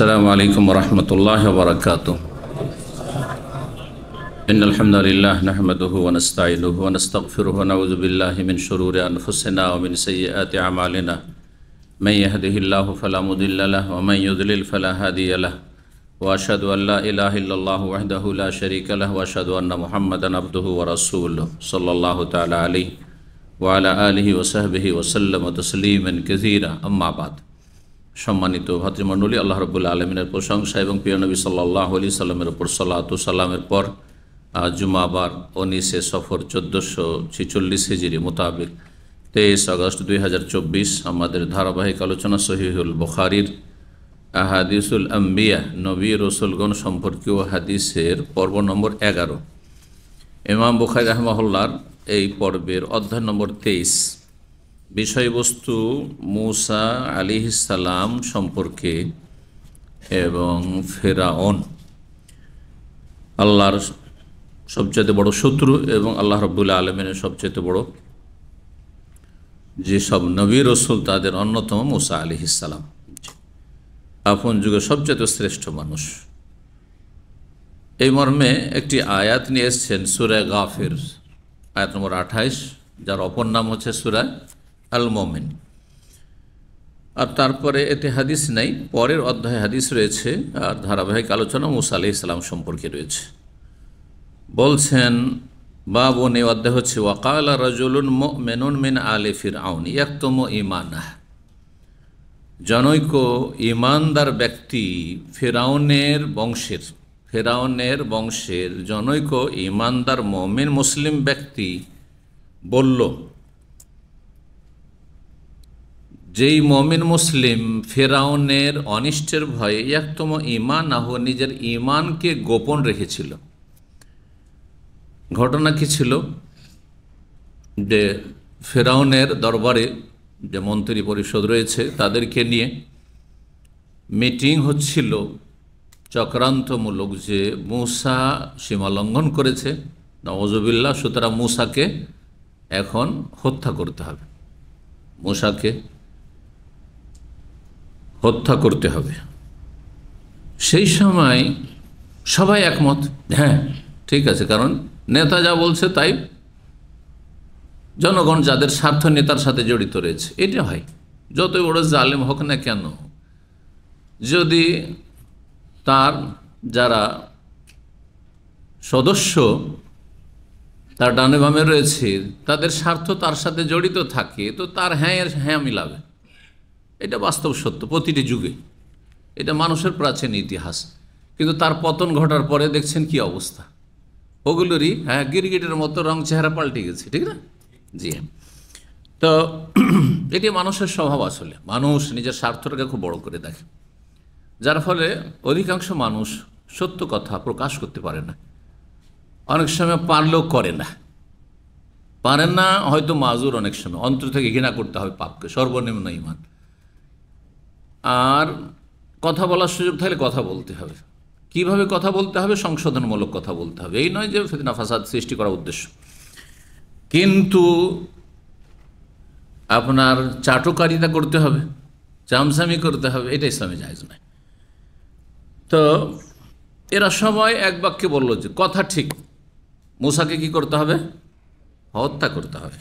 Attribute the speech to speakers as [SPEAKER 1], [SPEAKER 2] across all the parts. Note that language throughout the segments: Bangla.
[SPEAKER 1] السلام عليكم ورحمة الله وبركاته. إن الحمد لله نحمده ونستعينه ونستغفره ونعوذ بالله من شرور أنفسنا ومن سيئات أعمالنا من يهده الله فلا مضل له ومن يضلل فلا هادي له وأشهد أن لا إله إلا الله وحده لا شريك له وأشهد أن محمدا عبده ورسوله صلى الله تعالى عليه وعلى آله وصحبه وسلم تسليما كثيرا أما بعد. সম্মানিত ভাতৃমণ্ডলী, আল্লাহ রাব্বুল আলামিনের প্রশংসা এবং প্রিয় নবী সাল্লাল্লাহু আলাইহি সাল্লামের উপর সালাত ও সালামের পর জুমাবার 19 সফর 1446 হিজরি মোতাবেক 23 আগস্ট 2024 আমাদের ধারাবাহিক আলোচনা সহিহুল বুখারীর আহাদিসুল আম্বিয়া, নবী রাসূলগণ সম্পর্কীয় হাদিসের পর্ব নম্বর 11। ইমাম বুখারী রাহিমাহুল্লাহর এই পর্বের অধ্যায় নম্বর 23। বিষয়বস্তু মূসা আলাইহিস সালাম সম্পর্কে এবং ফেরাউন, আল্লাহর সবচেয়ে বড় শত্রু এবং আল্লাহ রাব্বুল আলামিনের সবচেয়ে বড় যে সব নবী রাসূল তাদের অন্যতম মূসা আলাইহিস সালাম, আপন যুগের সবচেয়ে শ্রেষ্ঠ মানুষ। এই মর্মে একটি আয়াত নিয়ে এসেছেন সূরা গাফির, আয়াত নম্বর 28, যার অপর নাম হচ্ছে সূরা আল মুমিন। আর তারপরে এতে হাদিস নাই, পরের অধ্যায়ে হাদিস রয়েছে আর ধারাবাহিক আলোচনা মূসা আলাইহিস সালাম সম্পর্কে রয়েছে। বলছেন বাবুন, এই অধ্যায় হচ্ছে ওয়াকালা রাজুলুন মুমিনুন মিন আলি ফিরআউন ইয়াকতুমু ঈমানাহ। জনৈক ঈমানদার ব্যক্তি ফেরাউনের বংশের জনৈক ঈমানদার মুমিন মুসলিম ব্যক্তি বলল, যেই মুমিন মুসলিম ফেরাউনের অনিষ্টের ভয়ে ইয়াকতুমু ঈমানাহ, নিজের ঈমানকে গোপন রেখেছিল। ঘটনা কি ছিল? যে ফেরাউনের দরবারে যে মন্ত্রী পরিষদ রয়েছে তাদেরকে নিয়ে মিটিং হচ্ছিল চক্রান্তমূলক, যে মূসা সীমা লঙ্ঘন করেছে, নাউযুবিল্লাহ, সুতরাং মূসাকে এখন হত্যা করতে হবে, মূসাকে হত্যা করতে হবে। সেই সময় সবাই একমত, হ্যাঁ ঠিক আছে, কারণ নেতা যা বলছে তাই জনগণ যাদের স্বার্থ নেতার সাথে জড়িত রয়েছে, এটা হয়। যতই বড় জালেম হোক না কেন, যদি তার যারা সদস্য তার ডানে বামে রয়েছে তাদের স্বার্থ তার সাথে জড়িত থাকে, তো তার হ্যাঁ মিলাবে। এটা বাস্তব সত্য প্রতিটি যুগে, এটা মানুষের প্রাচীন ইতিহাস। কিন্তু তার পতন ঘটার পরে দেখছেন কি অবস্থা, ওগুলোরই গিরগিটের মতো রং চেহারা পাল্টে গেছে, ঠিক না? জি হ্যাঁ। তো এটি মানুষের স্বভাব। আসলে মানুষ নিজের স্বার্থটাকে খুব বড় করে দেখে, যার ফলে অধিকাংশ মানুষ সত্য কথা প্রকাশ করতে পারে না, অনেক সময় পারলেও পারেন না, হয়তো মাজুর, অনেক সময় অন্তর থেকে ঘৃণা করতে হবে পাপকে, সর্বনিম্ন ঈমান। আর কথা বলার সুযোগ থাকলে কথা বলতে হবে। কিভাবে কথা বলতে হবে? সংশোধনমূলক কথা বলতে হবে। এই নয় যে ফিতনা ফাসাদ সৃষ্টি করার উদ্দেশ্য। কিন্তু আপনার চাটুকারিতা করতে হবে, চামচামি করতে হবে, এটা ইসলামে জায়েজ নয়। তো এরা সবাই এক বাক্যে বলল যে কথা ঠিক, মূসাকে কি করতে হবে? হত্যা করতে হবে।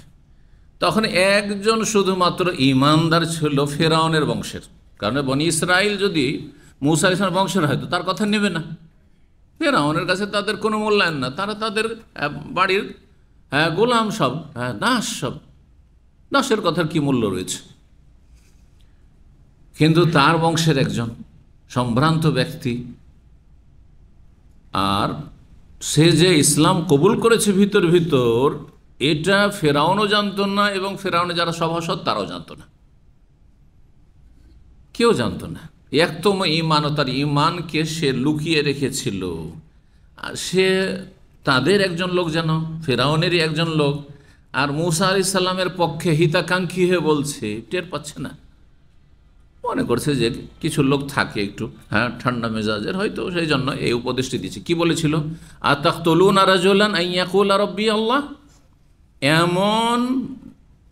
[SPEAKER 1] তখন একজন শুধুমাত্র ঈমানদার ছিল ফেরাউনের বংশের, কারণ বনি ইসরাইল যদি মূসা আলাইহিস সালামের বংশের হয় তো তার কথা নেবে না। ফেরাউনের কাছে তাদের কোনো মূল্যায়ন না, তারা তাদের বাড়ির গোলাম, সব দাসের কথার কি মূল্য রয়েছে? কিন্তু তার বংশের একজন সম্ভ্রান্ত ব্যক্তি, আর সে যে ইসলাম কবুল করেছে ভিতর এটা ফেরাউনও জানতো না, এবং ফেরাউনে যারা সভাসদ তারাও জানতো না, কেউ জানতো না। একদম ঈমান, তার ঈমানকে সে লুকিয়ে রেখেছিল। আর সে তাদের একজন লোক, যেন ফেরাউনেরই একজন লোক, আর মূসা আলাইহিস সালামের পক্ষে হিতাকাঙ্ক্ষী হয়ে বলছে, টের পাচ্ছে না। মনে করছে যে কিছু লোক থাকে একটু ঠান্ডা মেজাজের, হয়তো সেই জন্য এই উপদেশটি দিচ্ছে। কি বলেছিল? আতাকতুলুনা রাজুলান আন ইয়াকুলা রাব্বি আল্লাহ, এমন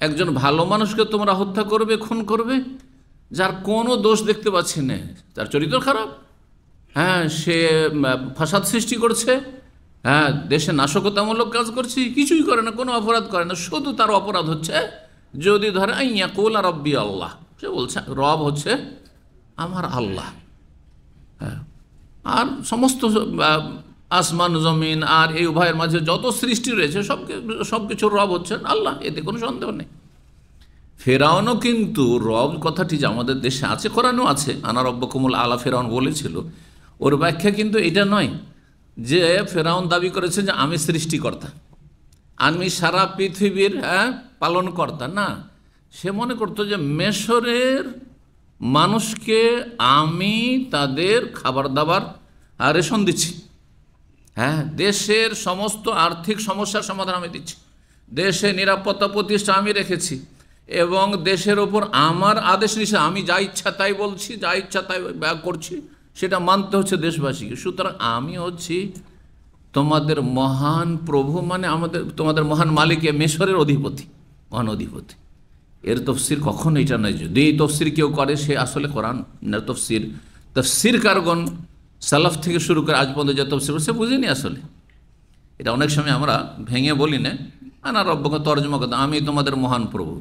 [SPEAKER 1] একজন ভালো মানুষকে তোমরা হত্যা করবে, খুন করবে, যার কোনো দোষ দেখতে পাচ্ছি না, তার চরিত্র খারাপ, হ্যাঁ সে ফাসাদ সৃষ্টি করছে, হ্যাঁ দেশে নাশকতামূলক কাজ করছে, কিছুই করে না, কোনো অপরাধ করে না, শুধু তার অপরাধ হচ্ছে যদি ধরে ইয়াকুল রব্বি আল্লাহ, সে বলছে রব হচ্ছে আমার আল্লাহ। হ্যাঁ, আর সমস্ত আসমান জমিন আর এই উভয়ের মাঝে যত সৃষ্টি রয়েছে সব কিছুর রব হচ্ছেন আল্লাহ, এতে কোনো সন্দেহ নেই। ফেরাউনও কিন্তু রব কথাটি যে আমাদের দেশে আছে, কোরআনও আছে, আনা রব্বকুমুল আলা, ফেরাউন বলেছিল, ওর ব্যাখ্যা কিন্তু এটা নয় যে ফেরাউন দাবি করেছে যে আমি সৃষ্টিকর্তা, আমি সারা পৃথিবীর পালনকর্তা, না, সে মনে করতো যে মেশরের মানুষকে আমি তাদের খাবার দাবার রেশন দিচ্ছি, হ্যাঁ দেশের সমস্ত আর্থিক সমস্যার সমাধান আমি দিচ্ছি, দেশে নিরাপত্তা প্রতিষ্ঠা আমি রেখেছি, এবং দেশের ওপর আমার আদেশ নিষেধ, আমি যা ইচ্ছা তাই বলছি, যা ইচ্ছা তাই করছি, সেটা মানতে হচ্ছে দেশবাসীকে। সুতরাং আমি হচ্ছি তোমাদের মহান প্রভু, মানে তোমাদের মহান মালিক, মেশরের অধিপতি, মহান অধিপতি। এর তফসির কখনো এটা নয়। যদি এই তফসির কেউ করে সে আসলে কোরআন না, তফসির কারগণ সালাফ থেকে শুরু করে আজ পর্যন্ত যে তফসির সে বুঝিনি আসলে। এটা অনেক সময় আমরা ভেঙে বলি না, আনা রব্বকা তর্জমা কথা, আমি তোমাদের মহান প্রভু,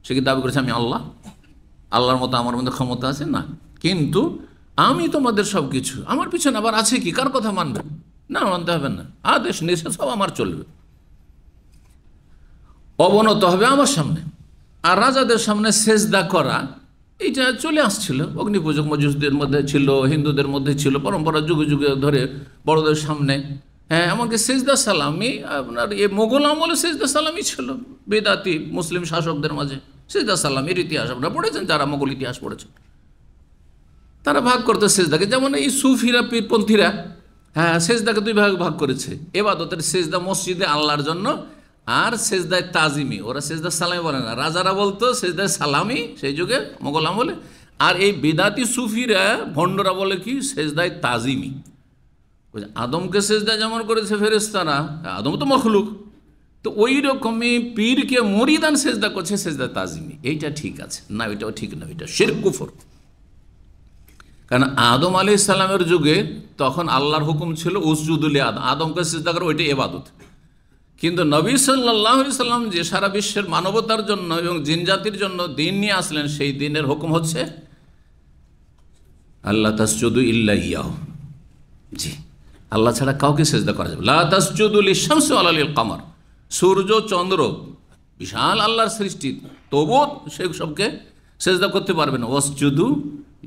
[SPEAKER 1] সে কি দাবি করেছে আমি আল্লাহ, আল্লাহর মতো আমার মধ্যে ক্ষমতা আছে না, কিন্তু আমি তোমাদের সব কিছু, আমার পিছনে আবার আছে কি, কার কথা মানবেন না, মানতে হবে না, আদেশ নিষেধ সব আমার চলবে, অবনত হবে আমার সামনে। আর রাজাদের সামনে সেজদা করা এইটা চলে আসছিল, অগ্নিপূজক মজুসদের মধ্যে ছিল, হিন্দুদের মধ্যে ছিল, পরম্পরা যুগে যুগে ধরে বড়দের সামনে, হ্যাঁ এমনকি সেজদা সালামি আপনার মোগল আমলে সেজদা সালামি ছিল, বেদাতি মুসলিম শাসকদের মাঝে সেজদা সালামির ইতিহাস আপনারা পড়েছেন, যারা মোগল ইতিহাস পড়েছেন, তারা ভাগ করতে সেজদাকে, যেমন এই সুফিরা পীরপন্থীরা হ্যাঁ সেজদাকে দুই ভাগ করেছে, এবাদতের সেজদা মসজিদে আল্লাহর জন্য, আর সেজদায় তাজিমি, ওরা সেজদা সালামি বলে না, রাজারা বলতো সেজদায় সালামি সেই যুগে মোগল আমলে, আর এই বেদাতি সুফিরা ভণ্ডরা বলে কি সেজদায় তাজিমি। আদমকে সেজদা যেমন করেছে ফেরেশতারা, আদম তো মখলুক, তো ওই রকমই পীরকে মরিদান সেজদা করছে সেজদা তাজিমি, এইটা ঠিক আছে না, ওইটাও ঠিক না, ওইটা শিরক কুফর। কারণ আদম আলাইহিস সালামের যুগে তখন আল্লাহর হুকুম ছিল উসজুদুল আদম, আদমকে সেজদা করে, ওইটা ইবাদত। কিন্তু নবী সাল্লাল্লাহু আলাইহি সাল্লাম যে সারা বিশ্বের মানবতার জন্য এবং জিনজাতির জন্য দিন নিয়ে আসলেন, সেই দিনের হুকুম হচ্ছে আল্লাহ তাসজুদু ইল্লা ইয়াহু, জি আল্লাহ ছাড়া কাউকে সেজদা করা যাবে, লা তাসজুদু লিশ-শামসি ওয়ালা লিল-কামার, সূর্য চন্দ্র বিশাল আল্লাহর সৃষ্টি, তবুও সেই সবকে সেজদা করতে পারবে না, ওয়াসজুদু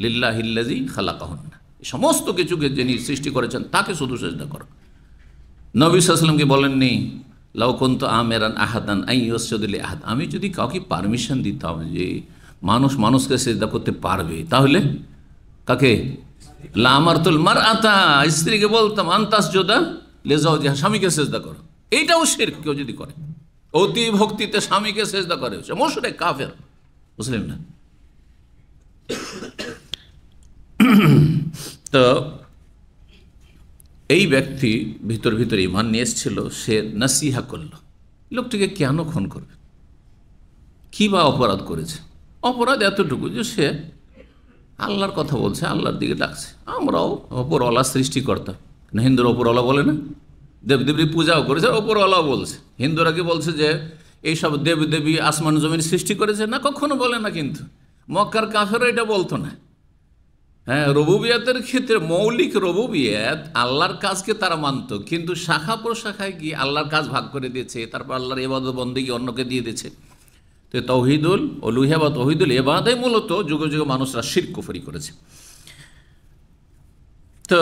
[SPEAKER 1] লিল্লাহিল্লাযী খালাকাহুন্না, সমস্ত কিছুকে যিনি সৃষ্টি করেছেন তাকে শুধু সেজদা করো। নবী সাল্লাল্লাহু আলাইহি ওয়াসাল্লামকে বলেননি লাউ কুনতু আমিরান আহাদান আন ইয়াসজুদা লি আহাদ, আমি যদি কাউকে পারমিশন দিতাম যে মানুষকে সেজদা করতে পারবে, তাহলে কাকে, লা আমারতুল মারআতা, স্ত্রীকে বলতাম আনতাসজুদা লিজাওজিহা, স্বামীকে সেজদা করো। এইটাও শিরক, কেউ যদি করে অতি ভক্তিতে স্বামীকে সেজদা করে, সে মুশরিক কাফের, মুসলিম না। তো এই ব্যক্তি ভিতর ইমান নিয়ে এসেছিল, সে নাসিহা করল, লোকটিকে কেন খুন করবে, কী বা অপরাধ করেছে, অপরাধ এতটুকু যে সে আল্লাহর কথা বলছে, আল্লাহর দিকে ডাকছে। আমরাও ওপরওয়ালা সৃষ্টিকর্তা, হিন্দুরা ওপরওয়ালা বলে না, দেবদেবী পূজাও করেছে, ওপরওয়ালাও বলছে। হিন্দুরা কি বলছে যে এইসব দেবদেবী আসমান জমিন সৃষ্টি করেছে, না কখনো বলে না। কিন্তু মক্কার কাফেরও এটা বলতো না। হ্যাঁ, রবুবিয়াতের ক্ষেত্রে মৌলিক রবুবিয়াত আল্লাহর কাজকে তারা মানত, কিন্তু শাখা প্রশাখায় গিয়ে আল্লাহর কাজ ভাগ করে দিয়েছে, তারপর আল্লাহর ইবাদত বন্দেগী অন্যকে দিয়ে দিয়েছে। তো তৌহিদুল উলুহিয়া বা তৌহিদুল ইবাদায় মূলত যুগে যুগে মানুষরা শিরক কুফরি করেছে। তো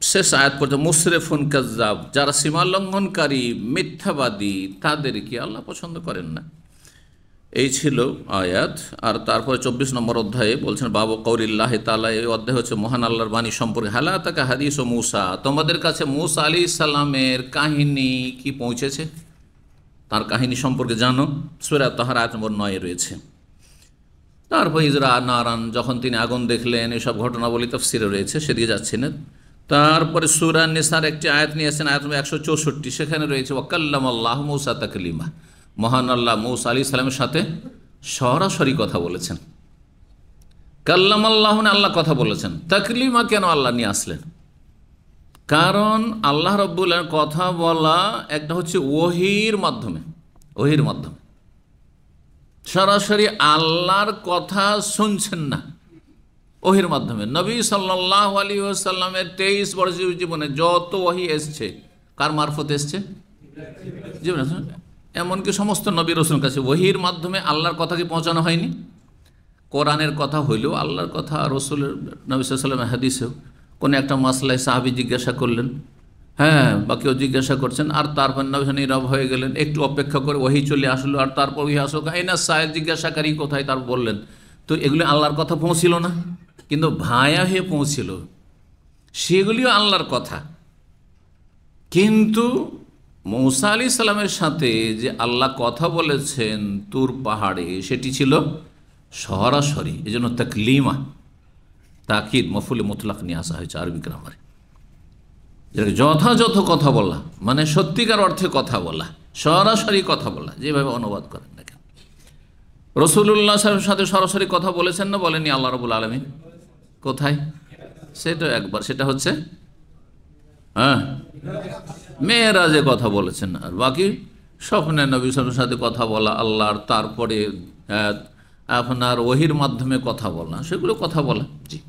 [SPEAKER 1] শেষ আয়াত পর্যন্ত মুসরিফুন কাজ্জাব, যারা সীমা লঙ্ঘনকারী মিথ্যাবাদী, তাদেরকে আল্লাহ পছন্দ করেন না। এই ছিল আয়াত। আর তারপরে 24 নম্বর অধ্যায়ে বলছেন বাবু কৌলিল্লাহি তাআলা, এই অধ্যায় হচ্ছে মহান আল্লাহর বাণী সম্পর্কে। হালা তাকা হাদিস ও মূসা, তোমাদের কাছে মূসা আলাইহিস সালামের কাহিনী কি পৌঁছেছে, তার কাহিনী সম্পর্কে জানো। সূরা তাহার আয়াত নম্বর 9 রয়েছে। তারপর ইজরা নারান, যখন তিনি আগুন দেখলেন, এসব ঘটনাবলী তাফসিরে রয়েছে, সেদিকে যাচ্ছি না। তারপরে সূরা নিসার একটি আয়াত নিয়েছেন, আয়াত নম্বর 164, সেখানে রয়েছে ওয়াকাল্লামাল্লাহু মূসা তাকলিমা, মহান আল্লাহ মূসা আলাইহিস সালামের সাথে সরাসরি কথা বলেছেন। কাল্লাম আল্লাহ, আল্লাহ কথা বলেছেন। তাকলিমা কেন আল্লাহ নিয়ে আসলেন? কারণ আল্লাহ রাব্বুল আলামিন কথা বলা একটা হচ্ছে ওহির মাধ্যমে, ওহির মাধ্যমে সরাসরি আল্লাহর কথা শুনছেন না, ওহির মাধ্যমে। নবী সাল্লাল্লাহু আলাইহি ওয়াসাল্লামের 23 বছরের জীবনে যত ওহী এসছে কার মারফত এসছে? জীবনে এমনকি সমস্ত নবী রাসূলের কাছে ওহির মাধ্যমে আল্লাহর কথা কি পৌঁছানো হয়নি? কোরআনের কথা হইলেও আল্লাহর কথা, রসুলের নবী সাল্লাল্লাহু আলাইহি ওয়াসাল্লামের হাদিসেও কোনো একটা মাসলায় সাহাবী জিজ্ঞাসা করলেন, হ্যাঁ, বা কেউ জিজ্ঞাসা করছেন, আর তারপর নবী নীরব হয়ে গেলেন, একটু অপেক্ষা করে ওহী চলে আসলো, আর তারপর ওহী আসো আইনা সায়েদ, জিজ্ঞাসাকারী কোথায়, তার বললেন। তো এগুলি আল্লাহর কথা পৌঁছিল না, কিন্তু ভায়া হয়ে পৌঁছিল, সেগুলিও আল্লাহর কথা। কিন্তু মূসা আলাইহিস সালামের সাথে যে আল্লাহ কথা বলেছেন তুর পাহাড়ে, সেটি ছিল সরাসরি, এই জন্য তাকলিমা, তাকিদ মফুলে মুতলাক নিয়ে আসা হয়েছে আরবি গ্রামারে। যথাযথ কথা বলা মানে সত্যিকার অর্থে কথা বলা, সরাসরি কথা বলা, যেভাবে অনুবাদ করেন না কেন। রাসূলুল্লাহ সাল্লাল্লাহু আলাইহি ওয়াসাল্লামের সাথে সরাসরি কথা বলেছেন না বলেনি আল্লাহ রাব্বুল আলামিন? কোথায়? সেটা একবার, সেটা হচ্ছে মেরাজে কথা বলেছেন। আর বাকি স্বপ্নে নবী সাল্লাল্লাহু আলাইহি ওয়াসাল্লামের সাথে কথা বলা আল্লাহর, তারপরে আপনার ওহির মাধ্যমে কথা বলা, সেগুলো কথা বলা। জি,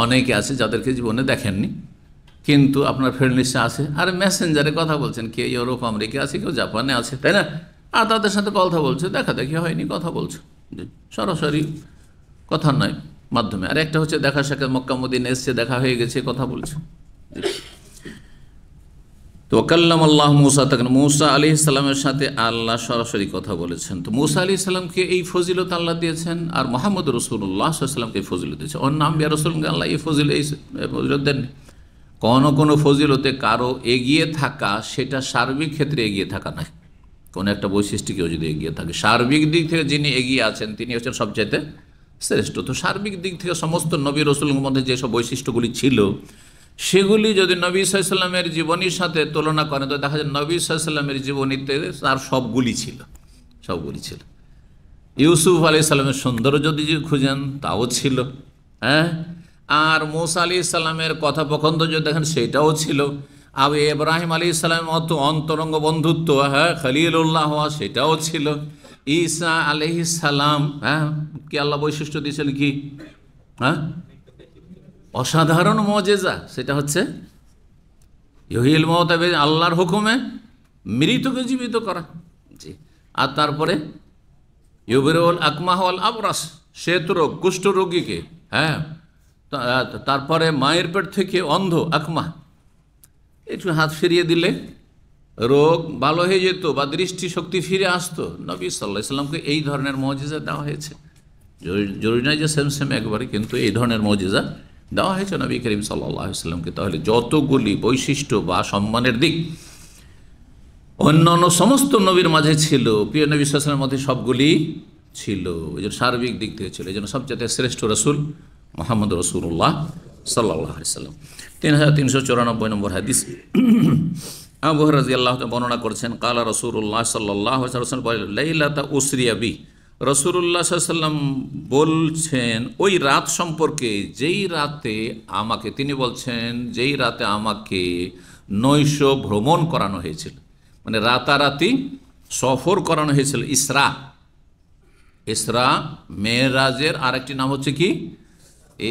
[SPEAKER 1] অনেকে আছে যাদেরকে জীবনে দেখেননি, কিন্তু আপনার ফ্রেন্ড লিস্টে আছে, আর মেসেঞ্জারে কথা বলছেন, কে ইউরোপ আমেরিকা আছে, কেউ জাপানে আছে, তাই না? আর তাদের সাথে কথা বলছে, দেখা দেখি হয়নি, কথা বলছে। জি, সরাসরি কথা নয়, মাধ্যমে। আর একটা হচ্ছে দেখা সাক্ষাৎ, মক্কা মদিনা এসছে, দেখা হয়ে গেছে, কথা বলছে। তো কাল্লাম আল্লাহ মূসা, তখন মূসা আলাইহিস সালামের সাথে আল্লাহ সরাসরি কথা বলেছেন। তো মূসা আলাইহিস সালামকে এই ফজিলত আল্লাহ দিয়েছেন, আর মুহাম্মদ রাসূলুল্লাহ সাল্লাল্লাহু আলাইহি ওয়াসাল্লামকে এই ফজিলত দিয়েছেন। অন্য আম্বিয়া রাসূলকে আল্লাহ এই ফজিলত দেননি। কোনো ফজিলতে কারো এগিয়ে থাকা, সেটা সার্বিক ক্ষেত্রে এগিয়ে থাকা নয়। কোনো একটা বৈশিষ্ট্য কেউ যদি এগিয়ে থাকে, সার্বিক দিক থেকে যিনি এগিয়ে আছেন তিনি হচ্ছেন সবচাইতে শ্রেষ্ঠ। তো সার্বিক দিক থেকে সমস্ত নবী রাসূলের মধ্যে যেসব বৈশিষ্ট্যগুলি ছিল, সেগুলি যদি নবী সাল্লাল্লাহু আলাইহি ওয়াসাল্লামের জীবনীর সাথে তুলনা করেন, তো দেখা যায় নবী সাল্লাল্লাহু আলাইহি ওয়াসাল্লামের জীবনীতে তার সবগুলি ছিল, সবগুলি ছিল। ইউসুফ আলাইহিস সালামের সৌন্দর্য যদি খুঁজেন, তাও ছিল, হ্যাঁ। আর মূসা আলাইহিস সালামের কথোপকথন যদি দেখেন, সেটাও ছিল। আর ইব্রাহিম আলাইহিস সালামের মতো অন্তরঙ্গ বন্ধুত্ব, হ্যাঁ, খলিলুল্লাহ হওয়া, সেটাও ছিল। ঈসা আলাইহিস সালাম, হ্যাঁ, কি আল্লাহ বৈশিষ্ট্য দিয়েছেন কি, হ্যাঁ, অসাধারণ মুজিজা, সেটা হচ্ছে ইউহিল মৌতা, আল্লাহর হুকুমে মৃতকে জীবিত করা। জি, আর তারপরে ইউবরিউল আকমাহ ওয়াল আবরাস, শ্বেতরোগ, কুষ্ঠরোগীকে, হ্যাঁ, তারপরে মায়ের পেট থেকে অন্ধ আকমা, একটু হাত ফিরিয়ে দিলে রোগ ভালো হয়ে যেত বা দৃষ্টিশক্তি ফিরে আসতো। নবী সাল্লাল্লাহু আলাইহি সাল্লামকে এই ধরনের মুজিজা দেওয়া হয়েছে। জরুরি নয় যে সেম সেম একবারে, কিন্তু এই ধরনের মুজিজা দেওয়া হয়েছে নবী করিম সাল্লাল্লাহু আলাইহি সাল্লামকে। তাহলে যতগুলি বৈশিষ্ট্য বা সম্মানের দিক অন্যান্য সমস্ত নবীর মাঝে ছিল, প্রিয় নবী সাল্লাল্লাহু আলাইহি ওয়াসাল্লামের মধ্যে সবগুলি ছিল। এই জন্য সার্বিক দিক থেকে ছিল, এই জন্য সবচেয়ে শ্রেষ্ঠ রসুল মুহাম্মদ রাসূলুল্লাহ সাল্লাল্লাহু আলাইহি সাল্লাম। 3394 নম্বর হাদিস, আবু হুরায়রা রাদিয়াল্লাহু তাআলা বর্ণনা করেছেন, ক্বালা রাসূলুল্লাহ সাল্লাল্লাহু আলাইহি ওয়াসাল্লাম লাইলাতা উসরিয়া বি, রাসূলুল্লাহ সাল্লাল্লাহু আলাইহি ওয়াসাল্লাম বলছেন ওই রাত সম্পর্কে, যেই রাতে আমাকে, তিনি বলছেন যেই রাতে আমাকে নৈশ ভ্রমণ করানো হয়েছিল, মানে রাতারাতি সফর করানো হয়েছিল। ইসরা, ইসরা মেরাজের আরেকটি নাম হচ্ছে কি,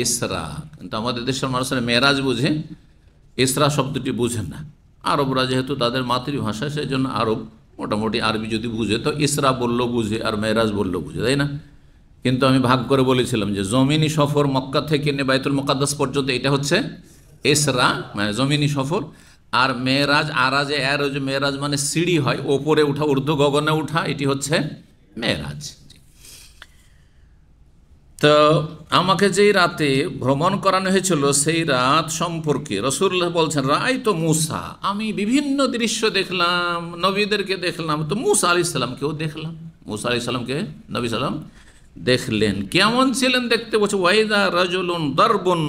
[SPEAKER 1] ইসরা। কিন্তু আমাদের দেশের মানুষেরা মেরাজ বুঝে, ইসরা শব্দটি বুঝেন না। আরবরা যেহেতু তাদের মাতৃভাষা, সেই জন্য আরব মোটামুটি আরবি যদি বুঝে তো ইসরা বললেও বুঝে, আর মেরাজ বললেও বুঝে, তাই না? কিন্তু আমি ভাগ করে বলেছিলাম যে জমিনি সফর মক্কা থেকে বাইতুল মুকাদ্দাস পর্যন্ত, এটা হচ্ছে ইসরা, মানে জমিনি সফর। আর মেরাজ, আরাজে এরজ, মেরাজ মানে সিঁড়ি হয়, ওপরে উঠা, ঊর্ধ্ব গগনে উঠা, এটি হচ্ছে মেরাজ। তো আমাকে যেই রাতে ভ্রমণ করানো হয়েছিল, সেই রাত সম্পর্কে রাসূলুল্লাহ বলছেন, রাই তো মূসা, আমি বিভিন্ন দৃশ্য দেখলাম, নবীদেরকে দেখলাম, তো মূসা আলাইহিস সালামকেও দেখলাম। মূসা আলাইহিস সালামকে নবী সাল্লাম দেখলেন, কেমন ছিলেন দেখতে? বলছে ওয়াইদা রাজুলুন দারবুন,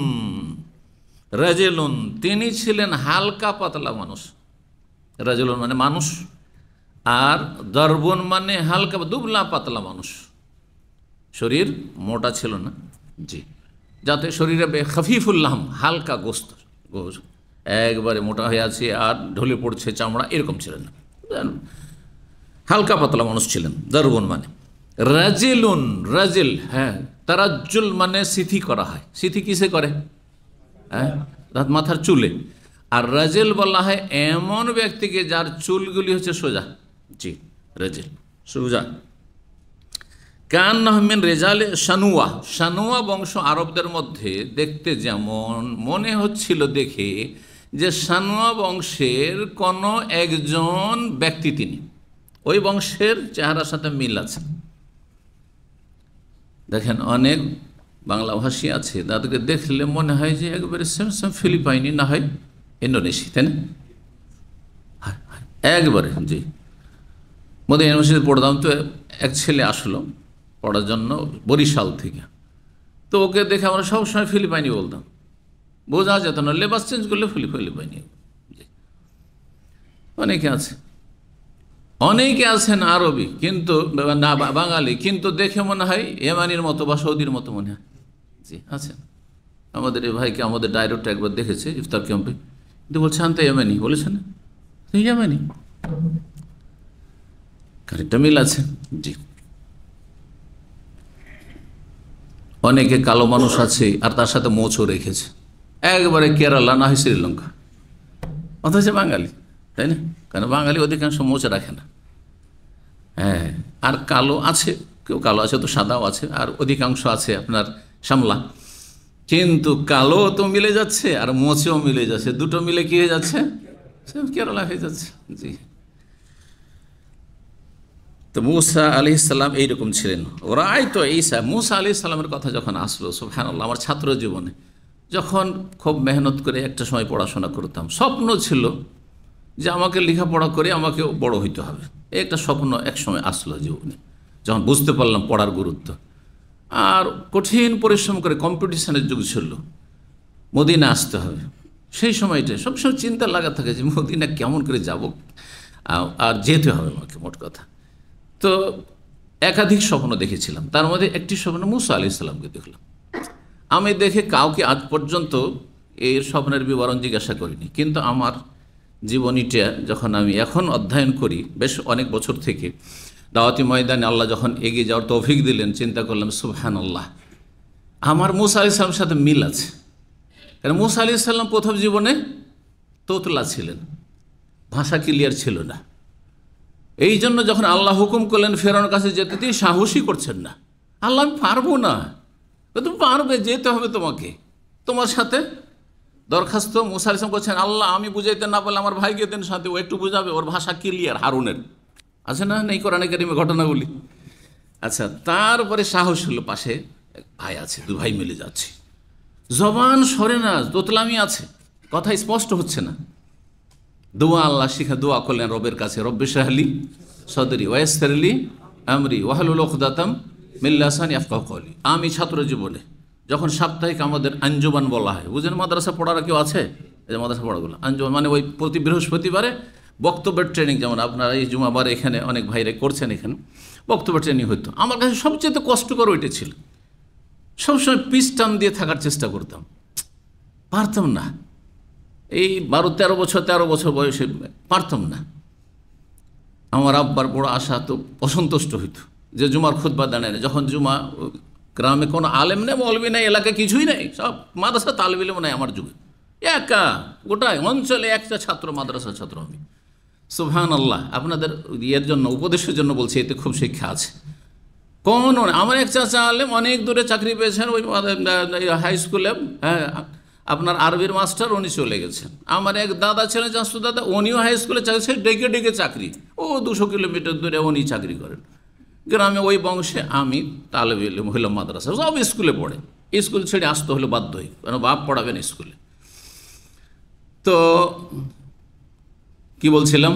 [SPEAKER 1] রাজুলুন, তিনি ছিলেন হালকা পাতলা মানুষ। রাজুলুন মানে মানুষ, আর দারবুন মানে হালকা দুবলা পাতলা মানুষ। শরীর মোটা ছিল না, জি, যাতে শরীরে খফিফুল্লাহম, হালকা গোস্ত, একবারে মোটা হয়ে আছে আর ঢলে পড়ছে চামড়া, এরকম ছিলেন না, হালকা পাতলা মানুষ ছিলেন। দারুবন মানে রাজিলুন, রাজিল, হ্যাঁ, তারাজ্জুল মানে সিথি করা হয়। সিথি কিসে করে? হ্যাঁ, মাথার চুলে। আর রাজিল বলা হয় এমন ব্যক্তিকে যার চুলগুলি হচ্ছে সোজা, জি, রাজিল সোজা। কান নহমিন রেজালে শানুয়া, শানুয়া বংশ আরবদের মধ্যে দেখতে যেমন মনে হচ্ছিল দেখে যে শানুয়া বংশের কোনো একজন ব্যক্তি, তিনি ওই বংশের চেহারার সাথে মিল আছে। দেখেন অনেক বাংলাভাষী আছে তাদেরকে দেখলে মনে হয় যে একবারে সেম সেম ফিলিপাইনি, না হয় ইন্দোনেশিয়া, তাই না? একবারে, জি। মধ্যে ইউনিভার্সিটিতে পড়তাম, তো এক ছেলে আসলো পড়ার জন্য বরিশাল থেকে, তো ওকে দেখে আমরা সবসময় ফিলিপাইনি বলতাম, বোঝা যেত না, লেবাস চেঞ্জ করলে ফিলিপাইনি। অনেকে আছেন আরবি কিন্তু না, বাঙালি কিন্তু দেখে মনে হয় ইয়েমানির মতো বা সৌদির মতো মনে হয়, জি আছেন। আমাদের এই ভাইকে আমাদের ডাইরেক্টর একবার দেখেছে ইফতার ক্যাম্পে, কিন্তু বলছে আনতে ইয়েমানি, বলেছে না ইয়েমানি, খানিকটা মিল আছে, জি। অনেকে কালো মানুষ আছে আর তার সাথে মোচও রেখেছে, একবারে কেরালা না হয় শ্রীলঙ্কা, অথচ বাঙালি, তাই না? কারণ বাঙালি অধিকাংশ মোচ রাখে না। হ্যাঁ, আর কালো আছে, কেউ কালো আছে তো সাদাও আছে, আর অধিকাংশ আছে আপনার সামলা, কিন্তু কালো তো মিলে যাচ্ছে আর মোচেও মিলে যাচ্ছে, দুটো মিলে কি হয়ে যাচ্ছে? কেরালা হয়ে যাচ্ছে, জি। তো মুসা আলাইহিস সালাম এইরকম ছিলেন। ওরা তো ঈসা, মুসা আলাইহিস সালামের কথা যখন আসলো, সুবহানাল্লাহ, আমার ছাত্র জীবনে যখন খুব মেহনত করে একটা সময় পড়াশোনা করতাম, স্বপ্ন ছিল যে আমাকে লেখাপড়া করে আমাকে বড় হইতে হবে, এই একটা স্বপ্ন এক সময় আসলো জীবনে, যখন বুঝতে পারলাম পড়ার গুরুত্ব। আর কঠিন পরিশ্রম করে, কম্পিটিশনের যুগ ছিল, মদিনা আসতে হবে। সেই সময়টা সবসময় চিন্তা লাগা থাকে যে মদিনা কেমন করে যাব, আর যেতে হবে আমাকে, মোট কথা। তো একাধিক স্বপ্ন দেখেছিলাম, তার মধ্যে একটি স্বপ্ন মুসা আলাইহিস সালামকে দেখলাম। আমি দেখে কাউকে আজ পর্যন্ত এর স্বপ্নের বিবরণ জিজ্ঞাসা করিনি, কিন্তু আমার জীবনীটা যখন আমি এখন অধ্যয়ন করি, বেশ অনেক বছর থেকে, দাওয়াতি ময়দানে আল্লাহ যখন এগিয়ে যাওয়ার তৌফিক দিলেন, চিন্তা করলাম সুবহানাল্লাহ, আমার মুসা আলাইহিস সালামের সাথে মিল আছে। কারণ মুসা আলাইহিস সালাম প্রথম জীবনে তোতলা ছিলেন, ভাষা ক্লিয়ার ছিল না, এই জন্য যখন আল্লাহ হুকুম করলেন ফেরাউনের কাছে যেতে, তিনি সাহসী করছেন না। আল্লাহ আমি পারবো না, তুমি পারবে, যেতে হবে তোমাকে, তোমার সাথে দরখাস্ত। মুসা আলাইহিস সালাম করছেন, আল্লাহ আমি বুঝাইতে না পারলে আমার ভাইকে দেন সাথে, ও একটু বুঝাবে, ওর ভাষা ক্লিয়ার, হারুনের আছে না, নেই কোরআনে কারিমে ঘটনাগুলি। আচ্ছা, তারপরে সাহস হলো, পাশে এক ভাই আছে, দু ভাই মিলে যাচ্ছে, জবান সরে না, দোতলামি আছে, কথা স্পষ্ট হচ্ছে না। দোয়া আল্লাহ শিখা দোয়া করলেন রবের কাছে, রব্বি ইশরাহলি সদরি ওয়াইসসিরলি আমরি ওয়াহলুল উকদাতাম মিন লিসানি ইয়াফকাহু কওলি। আমি ছাত্র জীবনে যখন সাপ্তাহিক আমাদের আঞ্জুমান বলা হয়, বুঝেন, মাদ্রাসা পড়ার কেউ আছে, এই যে মাদ্রাসা পড়াগুলো আঞ্জুমান মানে ওই প্রতি বৃহস্পতিবারে বক্তব্যের ট্রেনিং, যেমন আপনারা এই জুমাবারে এখানে অনেক ভাইরা করছেন, এখানে বক্তব্য ট্রেনিং হতো। আমার কাছে সবচেয়ে কষ্টকর ওইটা ছিল, সবসময় পিস টান দিয়ে থাকার চেষ্টা করতাম, পারতাম না। এই 12-13 বছর বয়সে পারতাম না। আমার আব্বার বড় আশা, তো অসন্তুষ্ট হইত যে জুমার খুতবা দাঁড়ায় না, যখন জুমা, গ্রামে কোনো আলেম নেই, মৌলবি নেই, এলাকায় কিছুই নেই, সব মাদ্রাসা তালিব ইলম নাই আমার যুগে, একা গোটায় অঞ্চলে একটা ছাত্র, মাদ্রাসার ছাত্র আমি। সুবহানাল্লাহ, আপনাদের ইয়ের জন্য, উপদেশের জন্য বলছি, এতে খুব শিক্ষা আছে। কোন আমার এক চাচা আলেম অনেক দূরে চাকরি পেয়েছেন, ওই হাই স্কুলে, হ্যাঁ, আপনার আরবির মাস্টার, উনি চলে গেছেন। আমার এক দাদা ছিলেন, চাচু দাদা, উনিও হাই স্কুলে চাকরি, সে ডেকে ডেকে চাকরি, ও 200 কিলোমিটার দূরে উনি চাকরি করেন। গ্রামে ওই বংশে আমি তালেব ইলম হইলাম, মাদ্রাসা সব স্কুলে পড়ে, স্কুল ছেড়ে আসতে হলো বাধ্য হই, কেন বাপ পড়াবেন স্কুলে। তো কি বলছিলাম,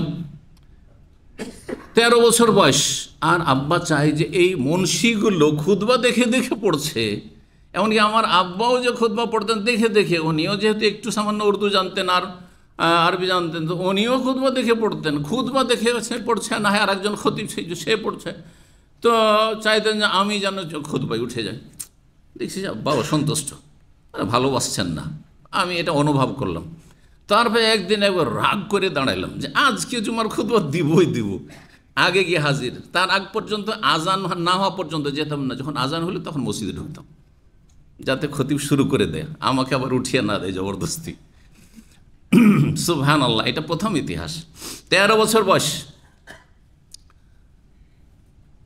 [SPEAKER 1] 13 বছর বয়স, আর আব্বা চাই যে এই মুন্সিগুলো খুতবা দেখে দেখে পড়ছে। এমনকি আমার আব্বাও যে খুতবা পড়তেন দেখে দেখে, উনিও যেহেতু একটু সামান্য উর্দু জানতেন আর আরবি জানতেন, তো উনিও খুতবা দেখে পড়তেন, খুতবা দেখে সে পড়ছে, না হয় আর একজন খতিব সে পড়ছে। তো চাইতেন যে আমি যেন খুতবায় উঠে যাই। দেখছি যে বাবা সন্তুষ্ট, ভালোবাসছেন না, আমি এটা অনুভব করলাম। তারপরে একদিন একবার রাগ করে দাঁড়াইলাম যে আজকে জুমার খুতবা দিবই দিব, আগে গিয়ে হাজির। তার আগ পর্যন্ত আজান না হওয়া পর্যন্ত যেতাম না, যখন আজান হলো তখন মসজিদে ঢুকতাম, যাতে খতিব শুরু করে দেয়, আমাকে আবার উঠিয়ে না দেয় জবরদস্তি। সুবহানাল্লাহ, এটা প্রথম ইতিহাস। 13 বছর বয়স,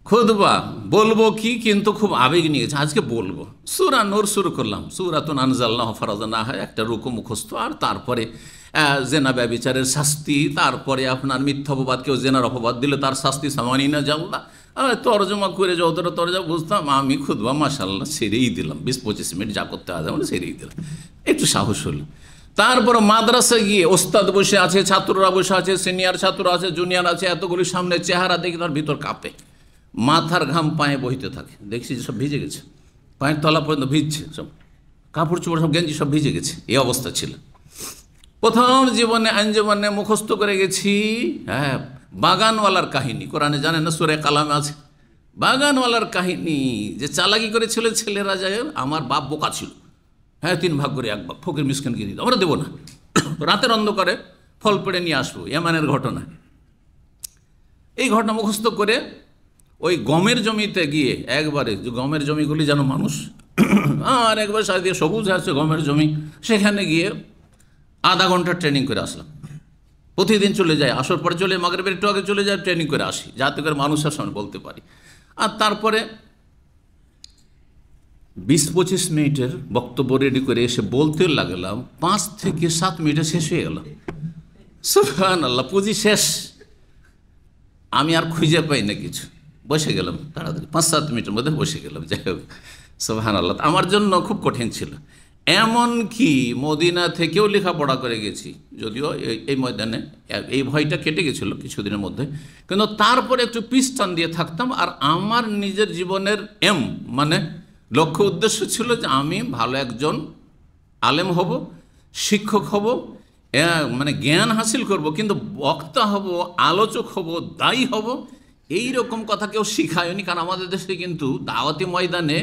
[SPEAKER 1] খুতবা বলবো কি, কিন্তু খুব আবেগ নিয়েছে, আজকে বলবো। সূরা নূর শুরু করলাম, সূরাতুন আনজালনাহু ফারাজনাহু, একটা রুকু মুখস্থ, আর তারপরে জেনা ব্যভিচারের শাস্তি, তারপরে আপনার মিথ্যা অপবাদ, কেউ জেনার অপবাদ দিলে তার শাস্তি সামানিনা জাল্লা। তরজমা করে যতটা তরজমা বুঝতাম, আমি খুতবা মাশাআল্লাহ ছেড়েই দিলাম, 20-25 মিনিট যা করতে হয় আমরা ছেড়েই দিলাম, একটু সাহস হলো। তারপর মাদ্রাসায় গিয়ে ওস্তাদ বসে আছে, ছাত্ররা বসে আছে, সিনিয়র ছাত্র আছে, জুনিয়র আছে, এতগুলি সামনে, চেহারা দেখি তার ভিতর কাঁপে, মাথার ঘাম পায়ে বইতে থাকে। দেখছি যে সব ভিজে গেছে, পায়ের তলা পর্যন্ত ভিজছে, সব কাপড় চোপড় সব গেঞ্জি সব ভিজে গেছে, এই অবস্থা ছিল। প্রথম জীবনে আঞ্জুমানে মুখস্থ করে গেছি বাগানওয়ালার কাহিনী। কোরআনে জানেন না, সূরা কালামে আছে বাগানওয়ালার কাহিনী, যে চালাকি করেছিল ছেলেরা, যায় আমার বাপ বোকা ছিল, 3 ভাগ করে 1 ভাগ ফকির মিসকিনকে দিত, আমরা দেবো না, রাতের অন্ধকারে ফল পেড়ে নিয়ে আসবো, ইয়ামানের ঘটনা। এই ঘটনা মুখস্থ করে ওই গমের জমিতে গিয়ে একবারে, যে গমের জমিগুলি যেন মানুষ আর একবার সারিয়ে সবুজ আছে গমের জমি, সেখানে গিয়ে আধা ঘন্টা ট্রেনিং করে আসলাম। প্রতিদিন চলে যায়, আসর পরে চলে, মাগরিবের একটু আগে চলে যায়, ট্রেনিং করে আসি, যাতে করে মানুষের সামনে বলতে পারি। আর তারপরে 20-25 মিনিটের বক্তব্য রেডি করে এসে বলতে লাগলাম, 5 থেকে 7 মিনিটে শেষ হয়ে গেল। সুবহানাল্লাহ, পুঁজি শেষ, আমি আর খুঁজে পাই না কিছু, বসে গেলাম তাড়াতাড়ি, 5-7 মিনিটের মধ্যে বসে গেলাম। যাই হোক, সুবহানাল্লাহ, আমার জন্য খুব কঠিন ছিল। এমন কি মদিনা থেকেও লেখাপড়া করে গেছি, যদিও এই ময়দানে এই ভয়টা কেটে গেছিলো কিছুদিনের মধ্যে, কিন্তু তারপরে একটু পিছটান দিয়ে থাকতাম। আর আমার নিজের জীবনের মানে লক্ষ্য উদ্দেশ্য ছিল যে আমি ভালো একজন আলেম হব, শিক্ষক হব, মানে জ্ঞান হাসিল করব, কিন্তু বক্তা হব, আলোচক হব, দায়ী হব, এই রকম কথা কেউ শিখায়নি। কারণ আমাদের দেশে কিন্তু দাওয়াতি ময়দানে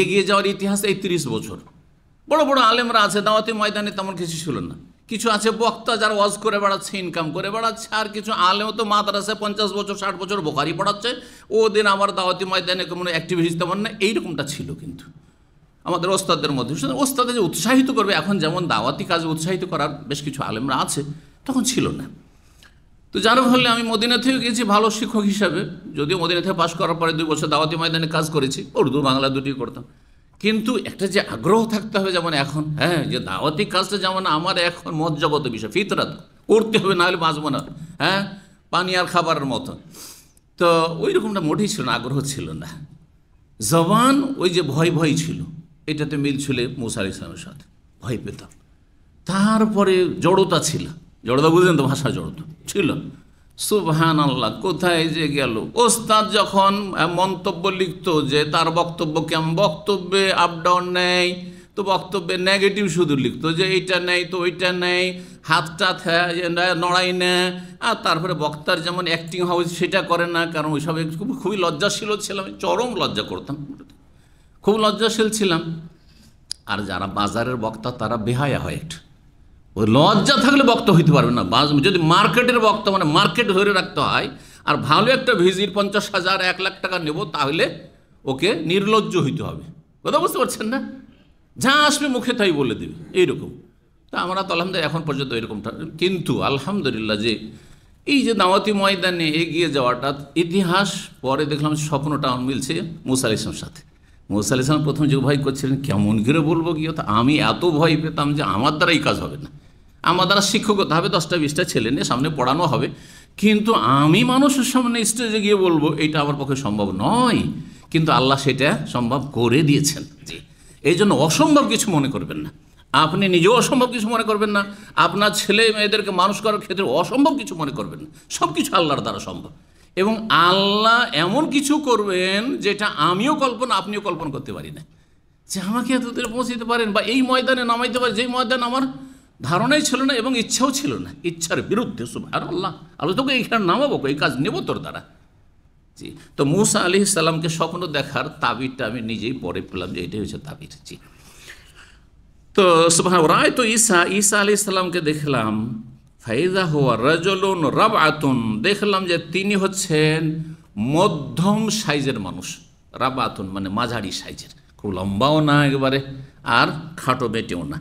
[SPEAKER 1] এগিয়ে যাওয়ার ইতিহাস এই 30 বছর। বড় বড় আলেমরা আছে, দাওয়াতি ময়দানে তেমন কিছু ছিল না। কিছু আছে বক্তা যারা ওয়াজ করে বেড়াচ্ছে, ইনকাম করে বেড়াচ্ছে, আর কিছু আলেম তো মাদ্রাসায় 50 বছর 60 বছর বোখারি পড়াচ্ছে, ওদের আমার দাওয়াতি ময়দানে কোনো অ্যাক্টিভিটিস তেমন না, এইরকমটা ছিল। কিন্তু আমাদের ওস্তাদের মধ্যে, ওস্তাদের যে উৎসাহিত করবে, এখন যেমন দাওয়াতি কাজে উৎসাহিত করার বেশ কিছু আলেমরা আছে, তখন ছিল না। তো যার ফলে আমি মদিনা থেকে গেছি ভালো শিক্ষক হিসাবে, যদিও মদিনা থেকে পাশ করার পরে 2 বছর দাওয়াতি ময়দানে কাজ করেছি, উর্দু বাংলা দুটি করতাম। কিন্তু একটা যে আগ্রহ থাকতে হবে, যেমন এখন যে দাওয়াতি কাজটা যেমন আমার এখন মজ্জাগত বিষয়, ফিতরাত করতে হবে, না হলে বাঁচবো না, পানি আর খাবারের মতো। তো ওই রকমটা মোটেই ছিল না, আগ্রহ ছিল না। জবান ওই যে ভয় ছিল, এটাতে মিল ছিল মুসা আলাইহিস সালামের সাথে, ভয় পেতাম। তারপরে জড়তা ছিল, জড়তা বুঝলেন তো, ভাষা জড়তা ছিল। সুবহানাল্লাহ, কোথায় যে গেল। ওস্তাদ যখন মন্তব্য লিখতো যে তার বক্তব্য কেমন, বক্তব্যে আপ ডাউন নেই, তো বক্তব্যে নেগেটিভ শুধু লিখতো, যে এইটা নেই তো ওইটা নেই, হাতটা নড়াই না। আর তারপরে বক্তার যেমন অ্যাক্টিং হাউস সেটা করে না, কারণ ওইসব খুবই লজ্জাশীল ছিলাম, চরম লজ্জা করতাম, খুব লজ্জাশীল ছিলাম। আর যারা বাজারের বক্তা তারা বেহায়া হয় একটু, ওই লজ্জা থাকলে বক্তা হইতে পারবে না। যদি মার্কেটের বক্তা, মানে মার্কেট ধরে রাখতে হয়, আর ভালো একটা ভিজিট 50,000 1 লাখ টাকা নেব, তাহলে ওকে নির্লজ্জ হইতে হবে। কথা বুঝতে পারছেন না? যা আসবে মুখে তাই বলে দেবে, এইরকম। তা আমরা তো আলহামদুলিল্লাহ এখন পর্যন্ত এরকমটা। কিন্তু আলহামদুলিল্লাহ যে এই যে দাওয়াতি ময়দানে এগিয়ে যাওয়াটা, ইতিহাস পরে দেখলাম স্বপ্নটা মিলছে মুসা আলাইহিস সালামের সাথে। মুসা আলাইহিস সালাম প্রথম যে ভয় করছিলেন, কেমন করে বলবো গিয়ে, তা আমি এত ভয় পেতাম যে আমার দ্বারা এই কাজ হবে না, আমার দ্বারা শিক্ষকতা হবে, 10টা-20টা ছেলে নিয়ে সামনে পড়ানো হবে, কিন্তু আমি মানুষের সামনে স্টেজে গিয়ে বলবো, এইটা আমার পক্ষে সম্ভব নয়। কিন্তু আল্লাহ সেটা সম্ভব করে দিয়েছেন। জি, এই জন্য অসম্ভব কিছু মনে করবেন না, আপনি নিজেও অসম্ভব কিছু মনে করবেন না, আপনার ছেলে মেয়েদেরকে মানুষ করার ক্ষেত্রে অসম্ভব কিছু মনে করবেন না। সব কিছু আল্লাহর দ্বারা সম্ভব, এবং আল্লাহ এমন কিছু করবেন যেটা আমিও কল্পনা, আপনিও কল্পনা করতে পারি না, যে আমাকে এত দূরে পৌঁছতে পারেন বা এই ময়দানে নামাইতে পারেন, যেই ময়দান আমার ধারণাই ছিল না এবং ইচ্ছাও ছিল না, ইচ্ছার বিরুদ্ধে। সুবহানাল্লাহ, আল্লাহ তোকে এইখানে নামাবো, এই কাজ নেব তোর দ্বারা। জি। তো মুসা আলাইহিস সালামকে স্বপ্ন দেখার তাবিরটা আমি নিজেই পরে পেলাম যে এটাই হচ্ছে তাবির। জি। তো সুবহান রায় তো ঈসা আলাইহিস সালামকে দেখলাম, ফাইজা হুয়া রাজুলুন রাবআতুন, দেখলাম যে তিনি হচ্ছেন মধ্যম সাইজের মানুষ। রাবআতুন মানে মাঝারি সাইজের, খুব লম্বাও না একেবারে আর খাটো বেটেও না।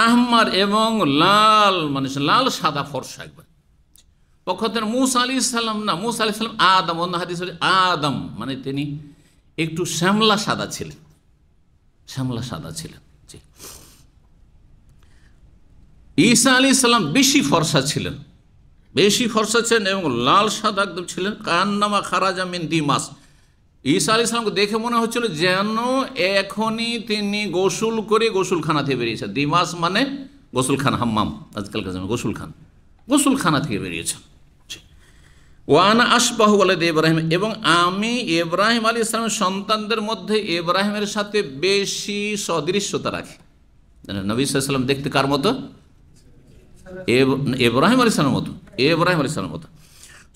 [SPEAKER 1] আহমার এবং লাল মানে লাল সাদা ফর্সা একবার। পক্ষতের মুসা আলাইহিস সালাম না, মুসা আলাইহিস সালাম আদম, অন্য হাদিস আদম মানে তিনি একটু শ্যামলা সাদা ছিলেন, শ্যামলা সাদা ছিলেন। জি। ঈসা আলাইহিস সালাম বেশি ফর্সা ছিলেন, বেশি ফর্সা ছিলেন এবং লাল সাদা একদম ছিলেন। কান্নামা খারাজা মিন দিমাস, ঈসা আলাইহিস সালামকে দেখে মনে হচ্ছিল যেন এখনই তিনি গোসল করে গোসলখানা থেকে বেরিয়েছেন। দিমাস মানে গোসলখানা, হাম্মাম আজকালকার জন্য গোসলখানা, গোসলখানা থেকে বেরিয়েছেন। ওয়ানা আশবাহু ওয়ালাদ ইব্রাহিম, এবং আমি ইব্রাহিম আলাইহিস সালামের সন্তানদের মধ্যে ইব্রাহিমের সাথে বেশি সদৃশ্যতা রাখি। নবী সাল্লাল্লাহু আলাইহি ওয়াসাল্লাম দেখতে কার মতো? ইব্রাহিম আলাইহিস সালামের মতো, ইব্রাহিম আলাইহিস সালামের মতো।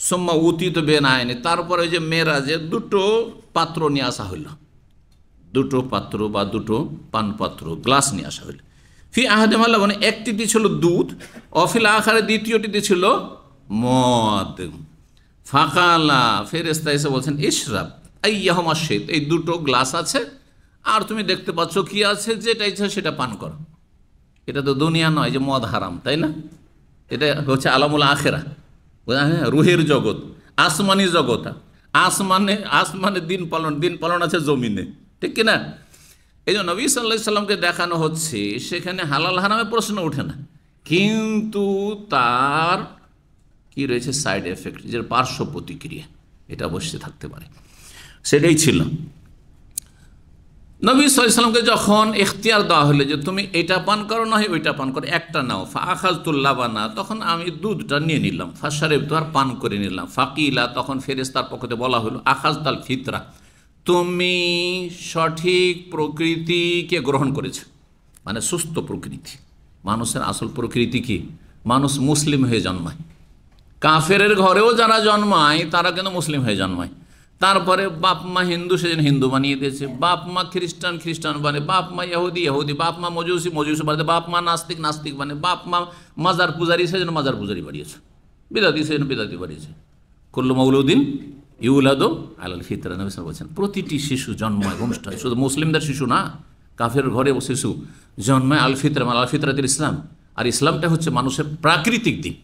[SPEAKER 1] সুম্মা উতিত বেনায়নি, তারপরে ওই যে মেরাজে দুটো পাত্র নিয়ে আসা হইল, দুটো পাত্র বা দুটো পান পাত্র গ্লাস নিয়ে আসা হইল। ফি আহাদিম আল্লাহ মানে একটিতে ছিল দুধ, অফিল আখারে দ্বিতীয়টিতে ছিল মদ। ফাকালা ফেরেশতা এসে বলছেন ইশরাব আইয়াহুমা শিত, এই দুটো গ্লাস আছে আর তুমি দেখতে পাচ্ছ কি আছে, যেটা ইচ্ছা সেটা পান করো। এটা তো দুনিয়া নয় যে মদ হারাম, তাই না? এটা হচ্ছে আলামুল আখেরা, রুহের জগৎ, আসমানি জগৎ। আসমানে দিন পালন আছে জমিনে, ঠিক কিনা? এই জন্য নবী সাল্লাল্লাহু আলাইহি সাল্লামকে দেখানো হচ্ছে সেখানে হালাল হারামের প্রশ্ন ওঠে না, কিন্তু তার কি রয়েছে সাইড এফেক্ট, যে পার্শ্ব প্রতিক্রিয়া, এটা অবশ্যই থাকতে পারে। সেটাই ছিল নবী সাল্লাল্লাহু আলাইহি সাল্লামকে যখন ইখতিয়ার দেওয়া হলো যে তুমি এটা পান করো না হয় ওইটা পান করো, একটা নাও। ফাআখাযতুল লাবানা, তখন আমি দুধটা নিয়ে নিলাম। ফাশারিবতু, আর পান করে নিলাম। ফাকিলা, তখন ফেরেশতার পক্ষ থেকে বলা হলো আখাযতাল ফিতরা, তুমি সঠিক প্রকৃতিকে গ্রহণ করেছ, মানে সুস্থ প্রকৃতি। মানুষের আসল প্রকৃতি কি? মানুষ মুসলিম হয়ে জন্মায়, কাফেরের ঘরেও যারা জন্মায় তারা কিন্তু মুসলিম হয়ে জন্মায়। তারপরে বাপ মা হিন্দু সেজন্য হিন্দু বানিয়ে দিয়েছে, বাপ মা খ্রিস্টান বানে, বাপ মা ইহুদি, বাপ মা মজুসি বানিয়ে, বাপ মা নাস্তিক বানে, বাপ মা মাজার পূজারি সেজন্য মাজার পূজারি বাড়িয়েছে, বিদাতি সেজন্য বিদাতি বাড়িয়েছে। কুল্লু মাউলুদিন ইউলাদু আলাল ফিতরা, নবী সাল্লাল্লাহু আলাইহি ওয়াসাল্লাম বলছেন প্রতিটি শিশু জন্মায় ভূমিষ্ঠ হয়, শুধু মুসলিমদের শিশু না, কাফের ঘরে শিশু জন্মায় আল ফিতরা, আল ফিতরাতুল ইসলাম। আর ইসলামটা হচ্ছে মানুষের প্রাকৃতিক দিন,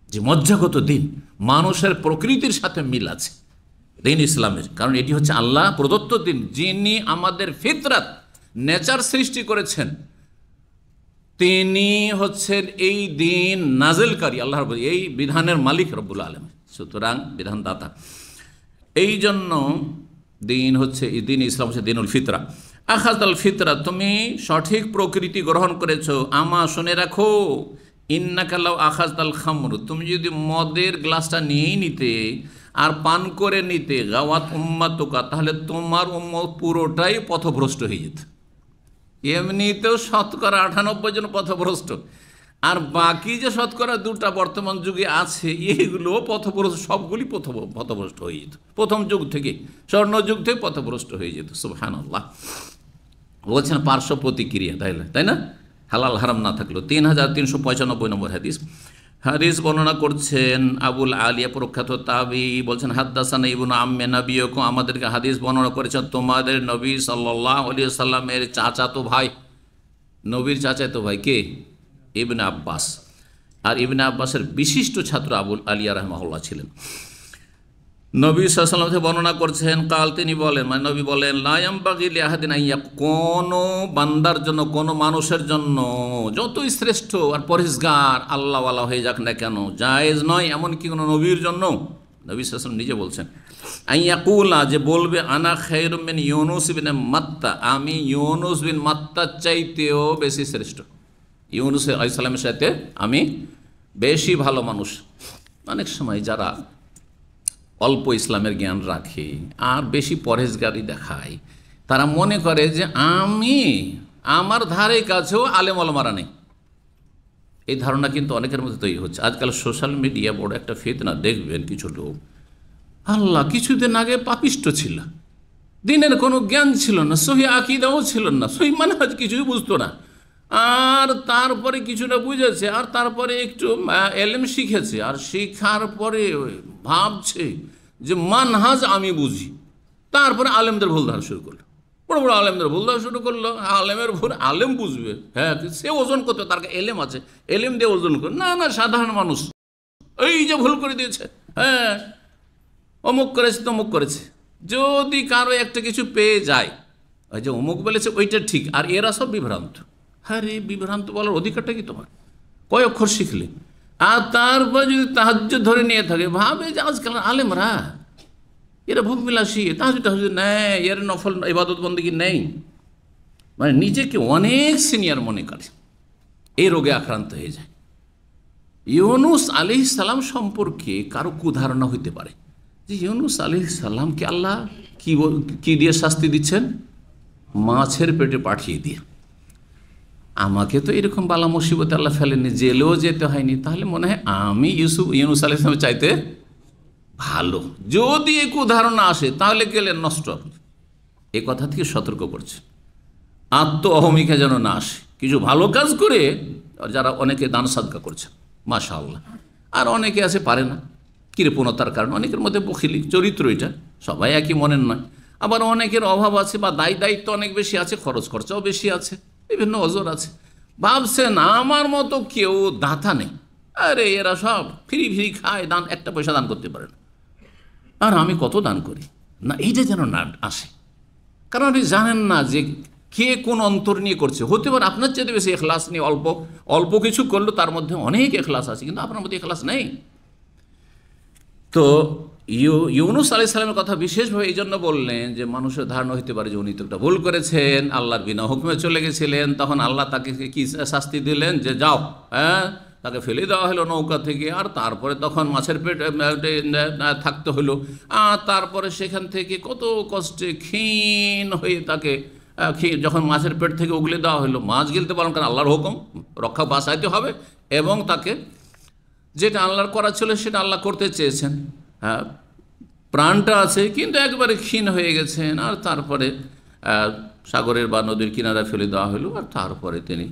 [SPEAKER 1] যে মজ্জাগত দিন, মানুষের প্রকৃতির সাথে মিল আছে দিন ইসলামের, কারণ এটি হচ্ছে আল্লাহ প্রদত্ত দিন। যিনি আমাদের ফিতরাত নেচার সৃষ্টি করেছেন তিনি হচ্ছেন এই দিন নাজেলকারী, আল্লাহ এই বিধানের মালিক রব্বুল আলামিন, সুতরাং বিধানদাতা। এই জন্য দিন হচ্ছে এই দিন ইসলাম হচ্ছে দিনুল ফিতরা। আখাযাল ফিতরা, তুমি সঠিক প্রকৃতি গ্রহণ করেছো। আমা, শুনে রাখো, ইন্নাকা লাউ আখাযাল খামর, তুমি যদি মদের গ্লাসটা নিয়েই নিতে আর পান করে নিতে, গাওয়াত উম্মাতুকা, তাহলে তোমার উম্মত পুরোটাই পথভ্রষ্ট হয়ে যেত। এমনিতেও শতকরা 98 জন পথভ্রষ্ট, আর বাকি যে শতকরা 2টা বর্তমান যুগে আছে এগুলো পথভ্রষ্ট, সবগুলি পথভ্রষ্ট হয়ে যেত। প্রথম যুগ থেকে, স্বর্ণ যুগ থেকে পথভ্রষ্ট হয়ে যেত। সুবহানাল্লাহ। বলছেন পার্শ্ব প্রতিক্রিয়া, তাই না? হালাল হারাম না থাকলেও। 3395 নম্বর হাদিস বর্ণনা করছেন আবুল আলিয়া প্রখ্যাত তাবি, বলছেন হাদ্দাসানা ইবনু আম্মে নবিয়কুম, আমাদেরকে হাদিস বর্ণনা করেছেন তোমাদের নবী সাল্লাল্লাহু আলাইহি ওয়াসাল্লামের চাচাতো ভাই, নবীর চাচাতো ভাই কে? ইবনে আব্বাস। আর ইবনে আব্বাসের বিশিষ্ট ছাত্র আবুল আলিয়া রাহমাহুল্লাহ ছিলেন। নবী সাল্লাল্লাহু আলাইহি ওয়াসাল্লাম বর্ণনা করছেন, কাল, তিনি বলেন, মানে নবী বলেন, লা ইয়ামবাগি লিআহাদিন আন কোনো বান্দার জন্য, কোনো মানুষের জন্য যতই শ্রেষ্ঠ আর পরহেজগার আল্লাহওয়ালা হয়ে যাক না কেন, জায়েজ নয়, এমনকি কোনো নবীর জন্য, নবী সাল্লাল্লাহু আলাইহি ওয়াসাল্লাম নিজে বলছেন, আন ইয়াকুলা, যে বলবে, আনা খায়রুম মিন ইউনুস ইবনে মাত্তা, আমি ইউনুস বিন মাত্তার চাইতেও বেশি শ্রেষ্ঠ, ইউনুস আলাইহিস সালামের সাথে আমি বেশি ভালো মানুষ। অনেক সময় যারা অল্প ইসলামের জ্ঞান রাখে আর বেশি পরহেজগারি দেখায়, তারা মনে করে যে আমার ধারে কাছেও আলেম ওলামারা নেই। এই ধারণা কিন্তু অনেকের মধ্যে তৈরি হচ্ছে। আজকাল সোশ্যাল মিডিয়া বড় একটা ফিতনা, দেখবেন কিছু লোক আল্লাহ কিছুদিন আগে পাপিষ্ট ছিল, দিনের কোনো জ্ঞান ছিল না, সহি আকিদাও ছিল না, সহি মানহাজ কিছুই বুঝতো না, আর তারপরে কিছুটা বুঝেছে, আর তারপরে একটু এলেম শিখেছে, আর শিখার পরে ভাবছে যে মানহাজ আমি বুঝি। তারপরে আলেমদের ভুল ধারা শুরু করলো, বড় বড় আলেমদের ভুল ধারা শুরু করলো। আলেমের ভুল আলেম বুঝবে, হ্যাঁ সে ওজন করতে, তার এলেম আছে, এলেম দিয়ে ওজন করে। না না, সাধারণ মানুষ এই যে ভুল করে দিয়েছে, হ্যাঁ অমুক করেছে তমুক করেছে। যদি কারো একটা কিছু পেয়ে যায়, ওই যে অমুক বলেছে ওইটা ঠিক, আর এরা সব বিভ্রান্ত। হ্যাঁ রে, বিভ্রান্ত বলার অধিকারটা কি তোমার? কয় অক্ষর শিখলে, আর তারপর যদি তাহাজ্জুদ ধরে নিয়ে থাকে, ভাবে যে আজকাল আলেমরা এরা ভোগ বিলাসী, তাহাজ্জুদ নেই, এর নফল ইবাদত বন্দেগী নেই, মানে নিজেকে অনেক সিনিয়র মনে করে, এই রোগে আক্রান্ত হয়ে যায়। ইউনুস আলাইহিস সালাম সম্পর্কে কারো কুধারণা হইতে পারে যে ইউনুস আলাইহিস সালামকে আল্লাহ কি দিয়ে শাস্তি দিচ্ছেন? মাছের পেটে পাঠিয়ে দিয়ে। আমাকে তো এরকম বালা মুসিবতে আল্লাহ ফেলেনি, জেলেও যেতে হয়নি, তাহলে মনে হয় আমি ইউনুস আলাইহিস সালামের চাইতে ভালো। যদি এক উদাহরণ আসে তাহলে গেলে নষ্ট হবে। এই কথা থেকে সতর্ক করছে, আত্ম অহমিকা যেন না আসে। কিছু ভালো কাজ করে যারা অনেকে দান সাদকা করছে মাশাআল্লাহ, আর অনেকে আছে পারে না কৃপণতার কারণে, অনেকের মধ্যে বখিলি চরিত্র, এটা সবাই একই মনের নয়। আবার অনেকের অভাব আছে বা দায়িত্ব অনেক বেশি আছে, খরচ খরচাও বেশি আছে, বিভিন্ন ওজোর আছে। ভাবছেন আমার মতো কেউ দাতা নেই, আরে এরা সব ফ্রি খায়, দান একটা পয়সা দান করতে পারে না, আর আমি কত দান করি না, এইটা যেন না আসে। কারণ আপনি জানেন না যে কে কোন অন্তর নিয়ে করছে। হতে পারে আপনার চেয়ে বেশি এখলাস নিয়ে অল্প কিছু করলো, তার মধ্যে অনেক এখলাস আছে, কিন্তু আপনার মধ্যে এখলাস নেই। তো ইউনুস আলাইহিস সালামের কথা বিশেষভাবে এই জন্য বললেন যে মানুষের ধারণা হতে পারে যে উনি তো একটা ভুল করেছেন, আল্লাহর বিনা হুকুমে চলে গেছিলেন। তখন আল্লাহ তাকে কি শাস্তি দিলেন যে যাও, হ্যাঁ তাকে ফেলে দেওয়া হলো নৌকা থেকে, আর তারপরে তখন মাছের পেটে থাকতে হলো, আর তারপরে সেখান থেকে কত কষ্টে ক্ষীণ হয়ে তাকে যখন মাছের পেট থেকে উগলে দেওয়া হলো, মাছ গিলতে পারেন, কারণ আল্লাহর হুকুম রক্ষা বাঁচাইতে হবে, এবং তাকে যেটা আল্লাহর করা ছিল সেটা আল্লাহ করতে চেয়েছেন। হ্যাঁ প্রাণটা আছে কিন্তু একবারে ক্ষীণ হয়ে গেছেন, আর তারপরে সাগরের বা নদীর কিনারে ফেলে দেওয়া হলো, আর তারপরে তিনি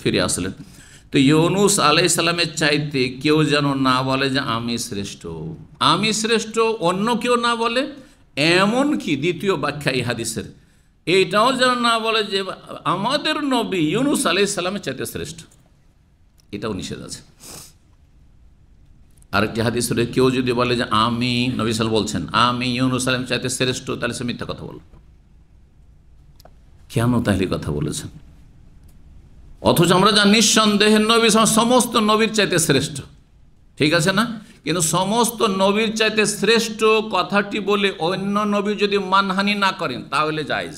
[SPEAKER 1] ফিরে আসলেন। তো ইউনুস আলাইহিস সালামের চাইতে কেউ যেন না বলে যে আমি শ্রেষ্ঠ, অন্য কেউ না বলে। এমন কি দ্বিতীয় ব্যাখ্যা এই হাদিসের এইটাও যেন না বলে যে আমাদের নবী ইউনুস আলাইহিস সালামের চাইতে শ্রেষ্ঠ, এটাও নিষেধ আছে। আরেকটি হাদিস হলে কেউ যদি বলে যে আমি, নবী সাল্লাল্লাহু আলাইহি ওয়াসাল্লাম বলছেন আমি ইউনুস আলাইহিস চাইতে শ্রেষ্ঠ, তাহলে সে মিথ্যা কথা বলল। কেন তাহলে কথা বলেছেন? অথচ আমরা জানি নিঃসন্দেহে নবী সমস্ত নবীর চাইতে শ্রেষ্ঠ, ঠিক আছে না? কিন্তু সমস্ত নবীর চাইতে শ্রেষ্ঠ কথাটি বলে অন্য নবী যদি মানহানি না করেন তাহলে জায়েজ,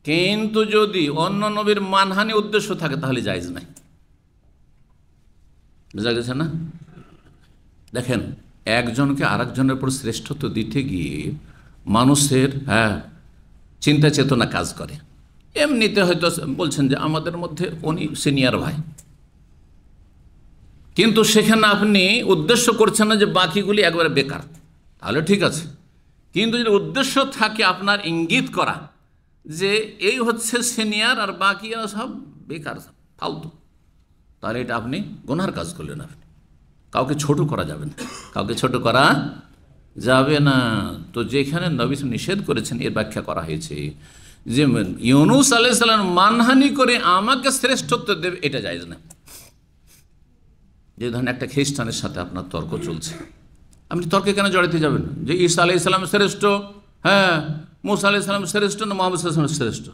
[SPEAKER 1] কিন্তু যদি অন্য নবীর মানহানি উদ্দেশ্য থাকে তাহলে জায়েজ নাই। বুঝা গেছে না? দেখেন, একজনকে আরেকজনের উপর শ্রেষ্ঠত্ব দিতে গিয়ে মানুষের চিন্তা চেতনা কাজ করে। এমনিতে হয়তো বলছেন যে আমাদের মধ্যে উনি সিনিয়র ভাই, কিন্তু সেখানে আপনি উদ্দেশ্য করছেন না যে বাকিগুলি একবারে বেকার, তাহলে ঠিক আছে। কিন্তু যদি উদ্দেশ্য থাকে আপনার ইঙ্গিত করা যে এই হচ্ছে সিনিয়র আর বাকিরা সব বেকার ফালতু, তাহলে এটা আপনি গুনার কাজ করলেন। আপনি কাউকে ছোট করা যাবে না, কাউকে ছোট করা যাবে না। তো যেখানে নবী নিষেধ করেছেন এর ব্যাখ্যা করা হয়েছে যে ইউনুস আলাইহিস সালাম মানহানি করে আমাকে শ্রেষ্ঠত্ব দেবে, এটা জায়েজ না। যে ধরেন একটা খ্রিস্টানের সাথে আপনার তর্ক চলছে, আপনি তর্কে কেন জড়াতে যাবেন? যে ঈসা আলাইহিস সালাম শ্রেষ্ঠ, হ্যাঁ মুসা আলাইহিস সালাম শ্রেষ্ঠ না মুহাম্মদ সাল্লাল্লাহু আলাইহি ওয়াসাল্লাম শ্রেষ্ঠ,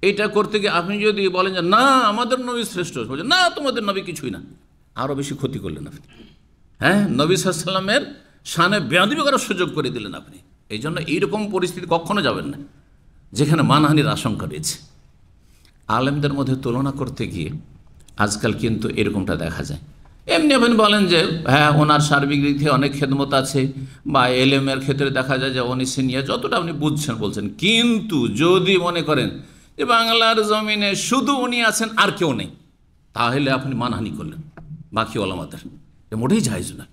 [SPEAKER 1] এইটা করতে গিয়ে আপনি যদি বলেন যে না আমাদের নবী শ্রেষ্ঠ, বলছেন না তোমাদের নবী কিছুই না, আরও বেশি ক্ষতি করলেন আপনি। হ্যাঁ নবী সাল্লাল্লাহু আলাইহি ওয়াসাল্লামের শানে বেয়াদবি করার সুযোগ করে দিলেন আপনি। এই জন্য এইরকম পরিস্থিতি কখনো যাবেন না যেখানে মানহানির আশঙ্কা রয়েছে। আলেমদের মধ্যে তুলনা করতে গিয়ে আজকাল কিন্তু এরকমটা দেখা যায়। এমনি আপনি বলেন যে হ্যাঁ ওনার সার্বিক দিক থেকে অনেক খেদমত আছে, বা এলেমের ক্ষেত্রে দেখা যায় যে উনি সিনিয়র, যতটা আপনি বুঝছেন বলছেন, কিন্তু যদি মনে করেন যে বাংলার জমিনে শুধু উনি আছেন আর কেউ নেই, তাহলে আপনি মানহানি করলেন বাকি ওলামাদের। মোটেই জায়েজ না।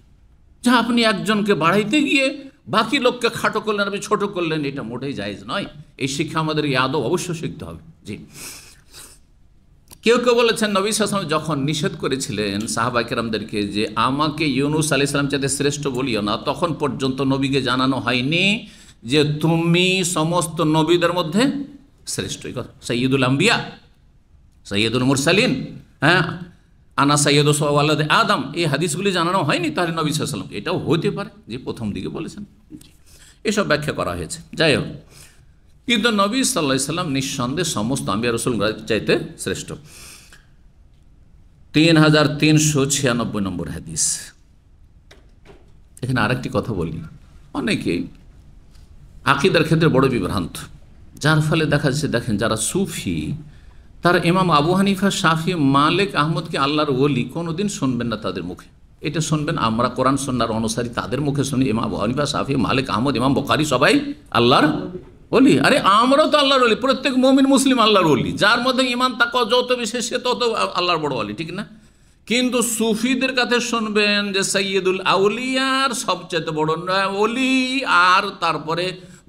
[SPEAKER 1] যা আপনি একজনকে বাড়াইতে গিয়ে বাকি লোককে খাটো করলেন, আপনি ছোট করলেন, এটা মোটেই জায়েজ নয়। এই শিক্ষা আমাদের আদব অবশ্যই শিখতে হবে। জি, কেউ কেউ বলেছেন নবী সাল্লাল্লাহু আলাইহি ওয়াসাল্লাম যখন নিষেধ করেছিলেন সাহাবায়ে কেরামদেরকে যে আমাকে ইউনুস আলাইহিস সালাম চাইতে শ্রেষ্ঠ বলিও না, তখন পর্যন্ত নবীকে জানানো হয়নি যে তুমি সমস্ত নবীদের মধ্যে শ্রেষ্ঠ। সৈয়দুল আম্বিয়া, সৈয়দুল মুরসালিন, হ্যাঁ, আনা সৈয়দ ওয়ালাদ আদম, এই হাদিসগুলি জানানো হয়নি তাহলে নবী সাল্লাল্লাহু আলাইহি ওয়াসাল্লামকে? এটাও হতে পারে যে প্রথম দিকে বলেছেন, এসব ব্যাখ্যা করা হয়েছে। যাই হোক, কিন্তু নবী সাল্লাল্লাহু আলাইহি ওয়াসাল্লাম নিঃসন্দেহে সমস্ত আম্বিয়া রাসূল চাইতে শ্রেষ্ঠ। 3396 নম্বর হাদিস। এখানে আরেকটি কথা বলি, অনেকেই আকীদার ক্ষেত্রে বড় বিভ্রান্ত, যার ফলে দেখা যাচ্ছে, দেখেন যারা সুফি তারা ইমাম আবু হানিফা, শাফি, মালিক, আহমদকে আল্লাহর ওলি কোনোদিন শুনবেন না তাদের মুখে। এটা শুনবেন আমরা কোরআন সুন্নাহর অনুসারী তাদের মুখে শুনি, ইমাম আবু হানিফা, শাফি, মালিক, আহমদ, ইমাম বুখারী সবাই আল্লাহর ওলি। আরে আমরাও তো আল্লাহর ওলি, প্রত্যেক মুমিন মুসলিম আল্লাহর ওলি, যার মধ্যে ঈমান তাকওয়া যত বেশি সে তত আল্লাহর বড় ওলি, ঠিক না? কিন্তু সুফিদের কাছে শুনবেন যে সৈয়দুল আউলিয়ার সবচেয়ে বড় ওলি, আর তারপরে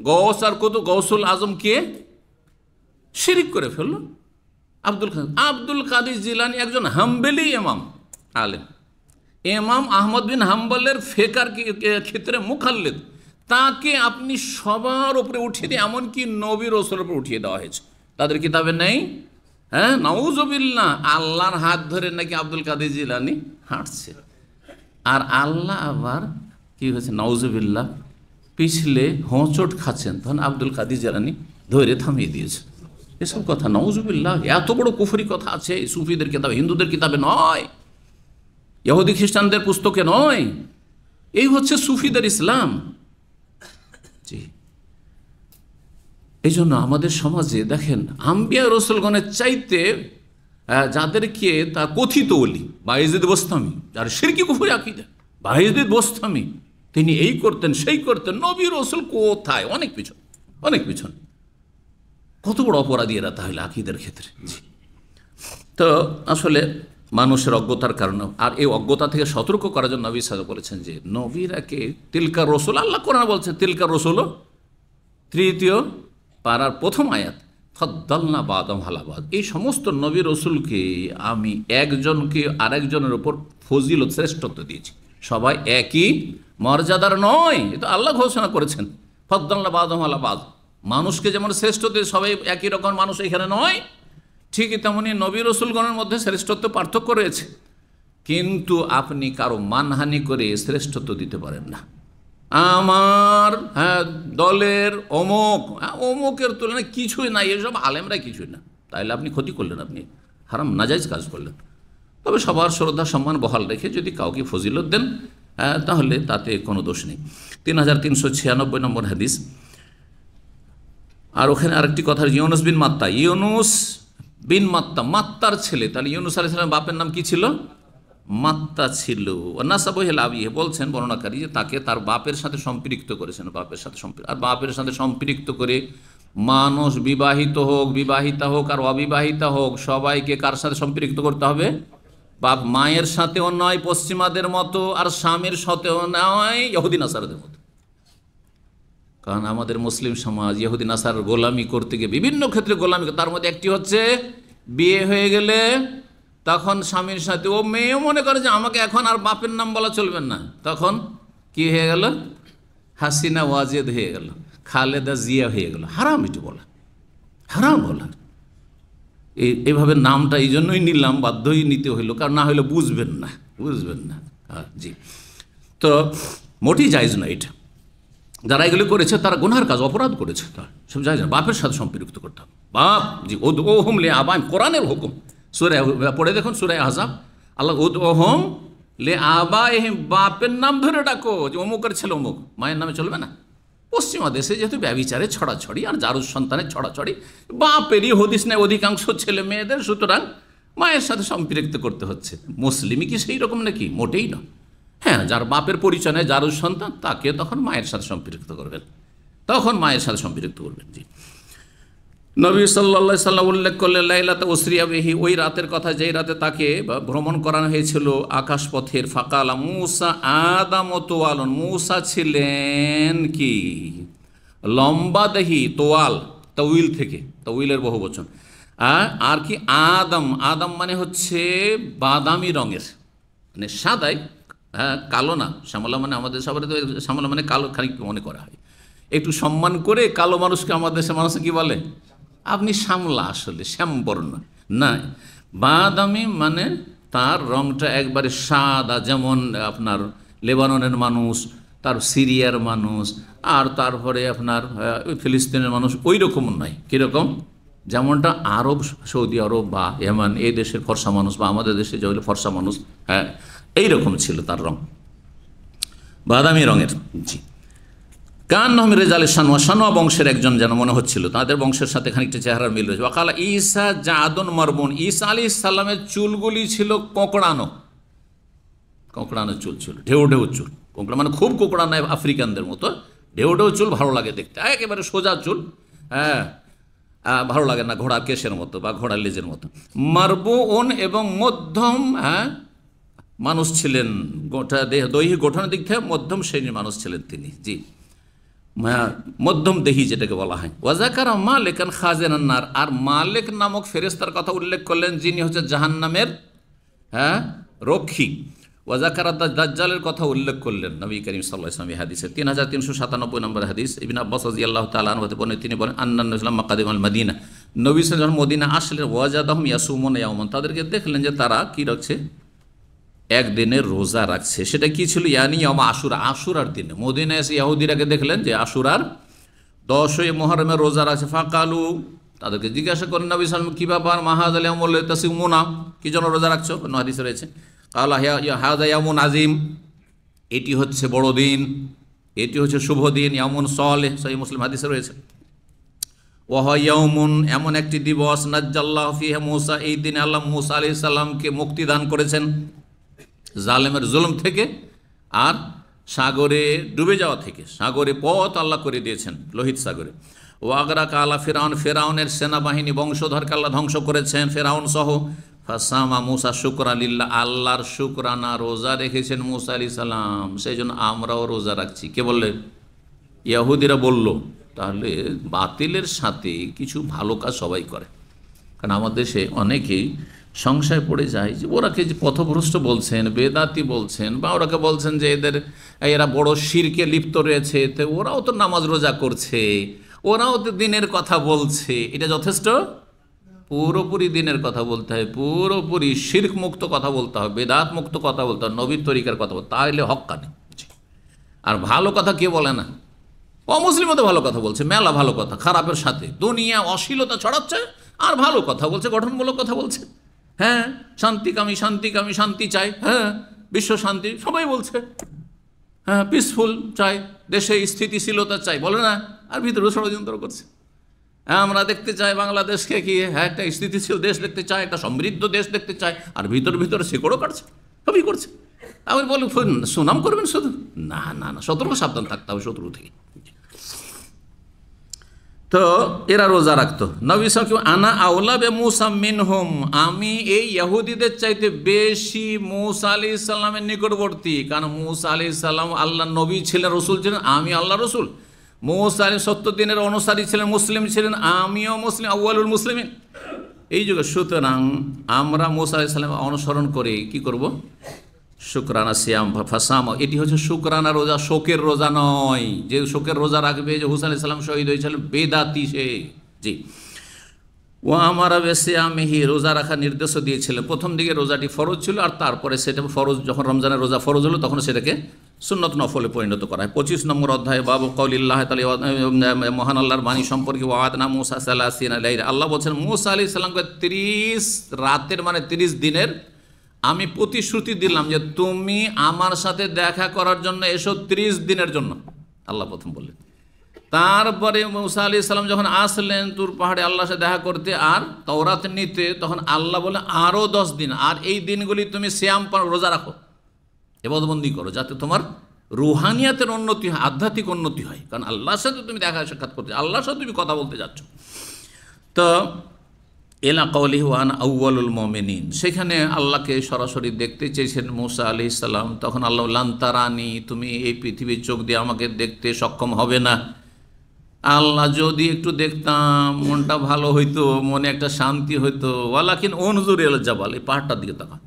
[SPEAKER 1] গৌস আর কত গৌসুল আজম কে শিরিক করে ফেললো। আব্দুল কাদের জিলানী একজন হাম্বলি ইমাম আলেম, ইমাম আহমদ বিন হাম্বলের ফেকার ক্ষেত্রে মুখাল্লিদ, তাকে আপনি সবার উপরে উঠিয়ে দিয়ে এমনকি নবী রাসূলের উপরে উঠিয়ে দেওয়া হয়েছে, তাদের কিতাবে নেই। হ্যাঁ, নাউজুবিল্লাহ, আল্লাহর হাত ধরে নাকি আব্দুল কাদের জিলানী হাঁটছে, আর আল্লাহ আবার কি হয়েছে নাউজুবিল্লাহ পিছলে হোঁচট খাচ্ছেন, তখন আব্দুল কাদের জিলানী ধরে থামিয়ে দিয়েছে। এসব কথা নাউজুবিল্লাহ, এত বড় কুফরি কথা আছে সুফিদের কিতাবে, হিন্দুদের কিতাবে নয়, ইহুদি খ্রিস্টানদের পুস্তকে নয়। এই হচ্ছে সুফিদের ইসলাম। জি, এই জন্য আমাদের সমাজে দেখেন আম্বিয়া রসুলগণের চাইতে যাদেরকে তা কথিত ওলি, বায়েজিদ বোস্তামি, যার শিরকি কুফরি আকীদা, বায়েজিদ বোস্তামি, তিনি এই করতেন সেই করতেন, নবী রসুল কোথায়? অনেক পিছন, অনেক পিছন। কত বড় অপরাধী এরা তাহলে আকীদার ক্ষেত্রে। তো আসলে মানুষের অজ্ঞতার কারণে, আর এই অজ্ঞতা থেকে সতর্ক করার জন্য নবী সাল্লাল্লাহু আলাইহি ওয়াসাল্লাম বলেছেন যে নবীরাকে তিলকার রসুল, আল্লাহ কোরআন বলছেন তিলকার রসুল, 3 পারার প্রথম আয়াত, ফাদ্দালনা বাদাম হালাবাদ, এই সমস্ত নবী রসুলকে আমি একজনকে আরেকজনের উপর ফজিলত শ্রেষ্ঠত্ব দিয়েছি, সবাই একই মর্যাদার নয়, এটা আল্লাহ ঘোষণা করেছেন। ফাদ্দালনা বাদাম হালাবাদ, মানুষকে যেমন শ্রেষ্ঠত্ব সবাই একই রকম মানুষ এখানে নয়, ঠিকই তেমনি নবী রসুলগণের মধ্যে শ্রেষ্ঠত্ব পার্থক্য রয়েছে, কিন্তু আপনি কারো মানহানি করে শ্রেষ্ঠত্ব দিতে পারেন না। আমার দলের অমুকের তুলনায় কিছুই নাই, এসব আলেমরা কিছুই না, তাইলে আপনি ক্ষতি করলেন, আপনি হারাম নাজাইজ কাজ করলেন। তবে সবার শ্রদ্ধা সম্মান বহাল রেখে যদি কাউকে ফজিলত দেন তাহলে তাতে কোনো দোষ নেই। 3396 নম্বর হাদিস। আর ওখানে আরেকটি কথা, ইউনুস বিন মাত্তা, ইউনুস বিন মাত্তা, মাত্তার ছেলে, তাহলে ইউনুস আলাইহিস সালামের বাপের নাম কি ছিল? মাত্তা ছিল। নাসাবহিল আবিহি, বলছেন বর্ণনাকারী যে তাকে তার বাপের সাথে সম্পৃক্ত করেছেন, বাপের সাথে আর বাপের সাথে সম্পৃক্ত করে মানুষ বিবাহিত হোক, বিবাহিতা হোক আর অবিবাহিতা হোক, সবাইকে কার সাথে সম্পৃক্ত করতে হবে? বাপ মায়ের সাথেও নয় পশ্চিমাদের মতো, আর স্বামীর সাথেও নয় ইহুদি নাসারাদের মতো। কারণ আমাদের মুসলিম সমাজ ইহুদি নাসার গোলামি করতে গিয়ে বিভিন্ন ক্ষেত্রে গোলামি, তার মধ্যে একটি হচ্ছে বিয়ে হয়ে গেলে তখন স্বামীর সাথে ও মেয়েও মনে করে যে আমাকে এখন আর বাপের নাম বলা চলবে না, তখন কি হয়ে গেল? হাসিনা ওয়াজেদ হয়ে গেল, খালেদা জিয়া হয়ে গেল। হারাম এটি বলা, হারাম বলা। এইভাবে নামটা এই জন্যই নিলাম, বাধ্যই নিতে হইল, কারণ না হলে বুঝবেন না, বুঝবেন না। জি, তো মোটেই জায়েজ না এটা। যারা এগুলি করেছে তারা গুনাহের কাজ, অপরাধ করেছে, তার সব জায়েজ না। বাপের সাথে সম্পৃক্ত করতে হবে। বাপ, জি, ওহম লে আবাই, কোরআনের হুকুম, সূরা পড়ে দেখুন, সূরা আহজাব, আল্লাহ ওহম লে আবাইহিম, বাপের নাম ধরে ডাকো, যে অমুকের ছেলে অমুক, মায়ের নামে চলবে না। পশ্চিমা দেশে যেহেতু ব্যভিচারে ছড়াছড়ি আর জারুস সন্তানের ছড়াছড়ি, বাপেরই হদিস নেই অধিকাংশ ছেলে মেয়েদের, সুতরাং মায়ের সাথে সম্পৃক্ত করতে হচ্ছে। মুসলিমই কি সেই রকম নাকি? মোটেই না। হ্যাঁ, যার বাপের পরিচয় নেই, জারুস সন্তান, তাকে তখন মায়ের সাথে সম্পৃক্ত করবেন, তখন মায়ের সাথে সম্পৃক্ত করবেন। জি, নবী সাল্লাল্লাহু আলাইহি সাল্লাম উল্লেখ করলেন লাইলাত উসরিয়া বিহি, ওই রাতের কথা যেই রাতে তাকে ভ্রমণ করানো হয়েছিল আকাশপথের। ফাকালা মূসা আদাম তোয়ালন, মূসা ছিলেন কি লম্বা দেহি, তোয়াল তউইল থেকে, তউইলের বহু বচন। আর কি আদম, আদম মানে হচ্ছে বাদামি রঙের, মানে সাদাই, হ্যাঁ কালো না। শ্যামলা মানে আমাদের সবার শ্যামলা মানে কালো খানিক মনে করা হয়, একটু সম্মান করে কালো মানুষকে আমাদের দেশের মানুষ কি বলে, আপনি শ্যামলা, আসলে শ্যামবর্ণ না, বাদামি মানে তার রংটা একবারে সাদা, যেমন আপনার লেবাননের মানুষ, তার সিরিয়ার মানুষ, আর তারপরে আপনার ফিলিস্তিনের মানুষ ওই রকম নয়। কীরকম, যেমনটা আরব, সৌদি আরব বা ইয়েমান এই দেশের ফর্সা মানুষ, বা আমাদের দেশে যে হলো ফর্সা মানুষ, হ্যাঁ এইরকম ছিল তার রং, বাদামি রঙের। জি, কান নহমির রেজালে সানোয়া, সানোয়া বংশের একজন যেন মনে হচ্ছিল, তাদের বংশের সাথে খানিকটা চেহারার মিল রয়েছে। ওয়াকালা ঈসা জাদুন মারবুন, ঈসা আলাইহিস সালামের চুলগুলি ছিল কোঁকড়ানো, কোঁকড়ানো চুল ছিল, ঢেউ ঢেউ চুল, কোঁকড়া মানে খুব কোঁকড়ানো আফ্রিকানদের মতো, ঢেউ ঢেউ চুল ভালো লাগে দেখতে, একেবারে সোজা চুল, হ্যাঁ ভালো লাগে না, ঘোড়ার কেশের মতো বা ঘোড়ার লেজের মতো। মারবুন এবং মধ্যম, হ্যাঁ মানুষ ছিলেন, গোটা দেহ দৈহিক গঠনের দিক থেকে মধ্যম শ্রেণীর মানুষ ছিলেন তিনি। জি, মধ্যম দেহি যেটাকে বলা হয়। ওয়াজাকারা মালেকান খাজেনান্নার, আর মালেক নামক ফেরেস্তার কথা উল্লেখ করলেন, যিনি হচ্ছে জাহান্নামের, হ্যাঁ রক্ষী। ওয়াজাকারা দাজ্জালের কথা উল্লেখ করলেন নবী করিম সাল্লাল্লাহু আলাইহি ওয়াসাল্লাম হাদিসে 3397 নম্বর হাদিস। ইবনে আব্বাস রাদিয়াল্লাহু তাআলা আনহু হতে বর্ণিত, তিনি বলেন আন্নান রাসূলুল্লাহ মাকাদিমাল মদিনা, নবী সাল্লাল্লাহু আলাইহি ওয়াসাল্লাম মদিনা আসলেন, ওয়াজাদাহুম ইয়াসুমুনা ইয়াওমান, তাদেরকে দেখলেন যে তারা কি রাখছে, একদিনের রোজা রাখছে। সেটা কি ছিল, ইয়ানি ইয়ামা আশুরা, আশুরার দিনে। মদিনায় এসে ইহুদিরাকে দেখলেন যে আশুরার 10ই মুহররমের রোজা রাখছে। ফাকালু, তাদেরকে জিজ্ঞাসা করেন নবী সাল্লাল্লাহু আলাইহি ওয়াসাল্লাম, কি ব্যাপার, মাহাযাল ইয়ামুল তাসিমুনা, কি জন্য রোজা রাখছো, কোন হাদিসে রয়েছে। কালা হাযা ইয়ামুন আজিম, এটি হচ্ছে বড় দিন, এটি হচ্ছে শুভ দিন, ইয়ামুন সালেহ, সহিহ মুসলিম হাদিসে রয়েছে। ওয়াহা ইয়াউমুন, এমন একটি দিবস, নাজ্জাল্লাহু ফিহি মূসা, এই দিনে আল্লাহ মূসা আলাইহিস সালামকে মুক্তি দান করেছেন জালেমের জুলুম থেকে, আর সাগরে ডুবে যাওয়া থেকে, সাগরে পথ আল্লাহ করে দিয়েছেন, লোহিত সাগরে। ওয়াগরাকা আলা ফিরাউন, ফেরাউনের সেনাবাহিনী বংশধরকে আল্লাহ ধ্বংস করেছেন, ফেরাউন সহ। ফাসামা মূসা শুকরা লিল্লাহ, আল্লাহর শুকরানা রোজা রেখেছেন মূসা আলাইহিস সালাম, সেই জন্য আমরাও রোজা রাখছি। কে বললেন, ইহুদিরা বলল। তাহলে বাতিলের সাথে কিছু ভালো কাজ সবাই করে, কারণ আমাদের দেশে অনেকেই সংশয় পড়ে যায় যে ওরাকে যে পথভ্রষ্ট বলছেন, বেদাতি বলছেন, বা ওরাকে বলছেন যে এরা বড় শিরকে লিপ্ত রয়েছে, তো ওরাও তো নামাজ রোজা করছে, ওরাও তো দিনের কথা বলছে। এটা যথেষ্ট? পুরোপুরি দিনের কথা বলতে হয়, পুরোপুরি শিরক মুক্ত কথা বলতে হবে, বেদাত মুক্ত কথা বলতে হবে, নবীর তরিকার কথা বলতে, তাহলে হক্কানি। আর ভালো কথা কে বলে না, অমুসলিমও তো ভালো কথা বলছে, মেলা ভালো কথা, খারাপের সাথে দুনিয়া অশ্লীলতা ছড়াচ্ছে, আর ভালো কথা বলছে, গঠনমূলক কথা বলছে। হ্যাঁ, শান্তিকামী, শান্তিকামী, শান্তি চাই, হ্যাঁ বিশ্ব শান্তি সবাই বলছে, হ্যাঁ পিসফুল চাই, দেশে স্থিতিশীলতা চাই, বলে না, আর ভিতরে ষড়যন্ত্র করছে। হ্যাঁ, আমরা দেখতে চাই বাংলাদেশকে কি, হ্যাঁ একটা স্থিতিশীল দেশ দেখতে চাই, একটা সমৃদ্ধ দেশ দেখতে চাই, আর ভিতরে শিকড়ও কাটছে, সবই করছে। আবার বলে সুনাম করবেন শুধু, না না না, সতর্ক সাবধান থাকতে হবে শত্রু থেকে। তো এরা রোজা রাখতো। নবী সাল্লাল্লাহু আলাইহি ওয়াসাল্লাম আনা আওলা বে মূসা মিনহুম, আমি এই ইহুদিদের চাইতে বেশি মূসা আলাইহিস সালামের নিকটবর্তী, কারণ মূসা আলাইহিস সালাম আল্লাহর নবী ছিলেন, রসুল ছিলেন, আমি আল্লাহর রসুল। মূসা আলাইহিস 70 দিনের অনুসারী ছিলেন, মুসলিম ছিলেন, আমিও মুসলিম, আউয়ালুল মুসলিমিন এই যুগে। সুতরাং আমরা মূসা আলাইহিস সালামের অনুসরণ করে কি করব, শুকরানা সিয়াম ফাসাম, এটি হচ্ছে শুকরানা রোজা, শোকের রোজা নয়। যে শোকের রোজা রাখবে, যে হুসেন আলাইহিস সালাম শহীদ হয়েছিলেন, বেদাতি সে। জি, ও আমারা বেসিয়ামিহি, রোজা রাখার নির্দেশও দিয়েছিলেন। প্রথম দিকে রোজাটি ফরজ ছিল, আর তারপরে সেটা ফরজ, যখন রমজানের রোজা ফরজ হলো তখন সেটাকে সুন্নত নফলে পরিণত করা হয়। 25 নম্বর অধ্যায় বাবু কওলিল্লাহ তাআলা, মহান আল্লাহর বাণী সম্পর্কে, ওয়াদনা মূসা সালাসিনা লাইলা, আল্লাহ বলছেন মূসা আলাইহিস সালামকে 30 রাতের মানে 30 দিনের আমি প্রতিশ্রুতি দিলাম যে তুমি আমার সাথে দেখা করার জন্য এসো 30 দিনের জন্য, আল্লাহ প্রথম বললেন। তারপরে মূসা আলাইহিস সালাম যখন আসলেন তুর পাহাড়ে আল্লাহর সাথে দেখা করতে আর তাওরাত নিতে, তখন আল্লাহ বলে আরও 10 দিন, আর এই দিনগুলি তুমি সিয়াম রোজা রাখো, ইবাদতবন্দি করো, যাতে তোমার রুহানিয়াতের উন্নতি হয়, আধ্যাত্মিক উন্নতি হয়। কারণ আল্লাহর সাথে তুমি দেখা সাক্ষাৎ করতে, আল্লাহর সাথে তুমি কথা বলতে যাচ্ছ। তো এলা কওলিহি ওয়া আনা আউয়ালুল মুমিনিন, সেখানে আল্লাহকে সরাসরি দেখতে চেয়েছেন মুসা আলাইহিস সালাম। তখন আল্লাহ লান তারানি, তুমি এই পৃথিবীর চোখ দিয়ে আমাকে দেখতে সক্ষম হবে না। আল্লাহ যদি একটু দেখতাম মনটা ভালো হইতো, মনে একটা শান্তি হইতো। ওয়ালাকিন উনজুর ইলাল জাবাল, এই পাহাড়টার দিকে তাকাও,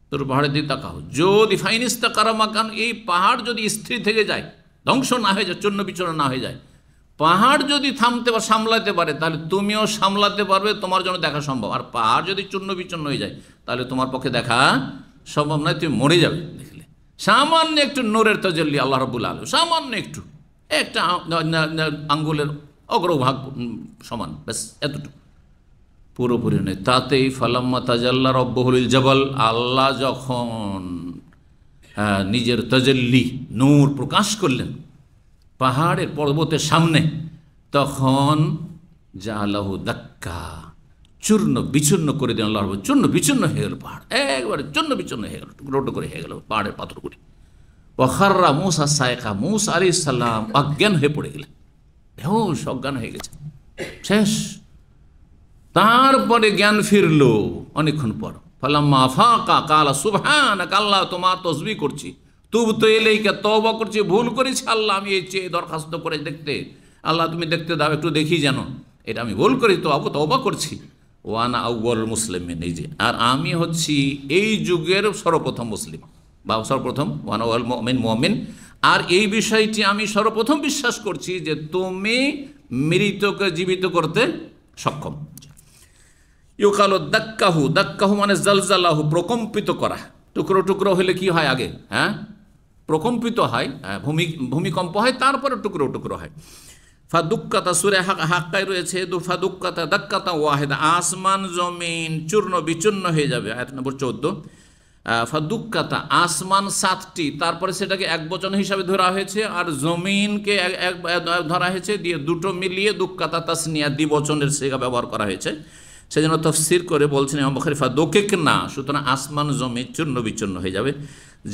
[SPEAKER 1] তোর পাহাড়ের দিকে তাকাও। যদি ফাইনিস্তাকারা মাকান, এই পাহাড় যদি স্থির থেকে যায়, ধ্বংস না হয়ে যায়, চূর্ণ বিচূর্ণ না হয়ে যায়, পাহাড় যদি থামতে বা সামলাতে পারে, তাহলে তুমিও সামলাতে পারবে, তোমার জন্য দেখা সম্ভব। আর পাহাড় যদি চূর্ণ বিচূর্ণ হয়ে যায়, তাহলে তোমার পক্ষে দেখা সম্ভব নয়, তুমি মরে যাবে। দেখলে সামান্য একটু নূরের তাজাল্লি আল্লাহ রাব্বুল আলামিন, সামান্য একটু, একটা আঙ্গুলের অগ্রভাগ সমান, ব্যাস এতটুকু, পুরোপুরি নেই। তাতেই ফালাম্মা তাজাল্লা রব্বুহুল লিল জাবাল, আল্লাহ যখন নিজের তাজাল্লি নূর প্রকাশ করলেন পাহাড়ের পর্বতের সামনে, তখন জালাহু দাক্কা, চূর্ণ বিচূর্ণ করে দিলেন আল্লাহ। চূর্ণ বিচূর্ণ হয়ে গেল পাহাড়, একবারে চূর্ণ বিচূর্ণ হয়ে গেল, টুকরো টুকরো হয়ে গেল পাহাড়ের পাথরগুলি। ওয়াখাররা মুসা সায়কা, মুসা আলাইহিস সালাম অজ্ঞান হয়ে পড়ে গেলেন, বেহুশ, অজ্ঞান হয়ে গেছে, শেষ। তারপরে জ্ঞান ফিরল অনেকক্ষণ পর। ফালাম্মা আফাকা কালা সুবহানাকা, আল্লাহ তোমার তসবিহ করছি, তুবতু ইলাইকা, তওবা করছি, ভুল করেছি আল্লাহ, আমি এই চেয়ে দরখাস্ত করে দেখতে, আল্লাহ তুমি দেখতে দাও, একটু দেখি যেন, এটা আমি ভুল করি, তো তওবা করছি। ওয়ানা আউয়ালুল মুসলিমিন, এই যে, আর আমি হচ্ছি এই যুগের সর্বপ্রথম মুসলিম, বা সর্বপ্রথম ওয়ানা আউয়াল মুমিন। আর এই বিষয়টি আমি সর্বপ্রথম বিশ্বাস করছি যে তুমি মৃতকে জীবিত করতে সক্ষম। ইউকালু দাক্কাহু, দাক্কাহু মানে জালজালাহু, প্রকম্পিত করা। টুকরো টুকরো হলে কি হয় আগে? প্রকম্পিত হয়, ভূমিকম্প হয়, তারপরে টুকরো টুকরো হয়। ফাদুক্কাতা, সূরা হাক্কায় রয়েছে ফাদুক্কাতা দাক্কাতা ওয়াহিদা, আসমান জমিন চূর্ণ বিচূর্ণ হয়ে যাবে। আয়াত নম্বর 14। ফাদুক্কাতা, আসমান 7টি, তারপরে সেটাকে এক বচন হিসাবে ধরা হয়েছে, আর জমিনকে এক ধরা হয়েছে, দিয়ে দুটো মিলিয়ে দুক্কাতা তাসনিয়া দ্বিবচনের সেগা ব্যবহার করা হয়েছে। সেজন্য তাফসীর করে বলছেন ইমাম বুখারী ফাদুকিক না, সুতরাং আসমান জমিন চূর্ণ বিচূর্ণ হয়ে যাবে।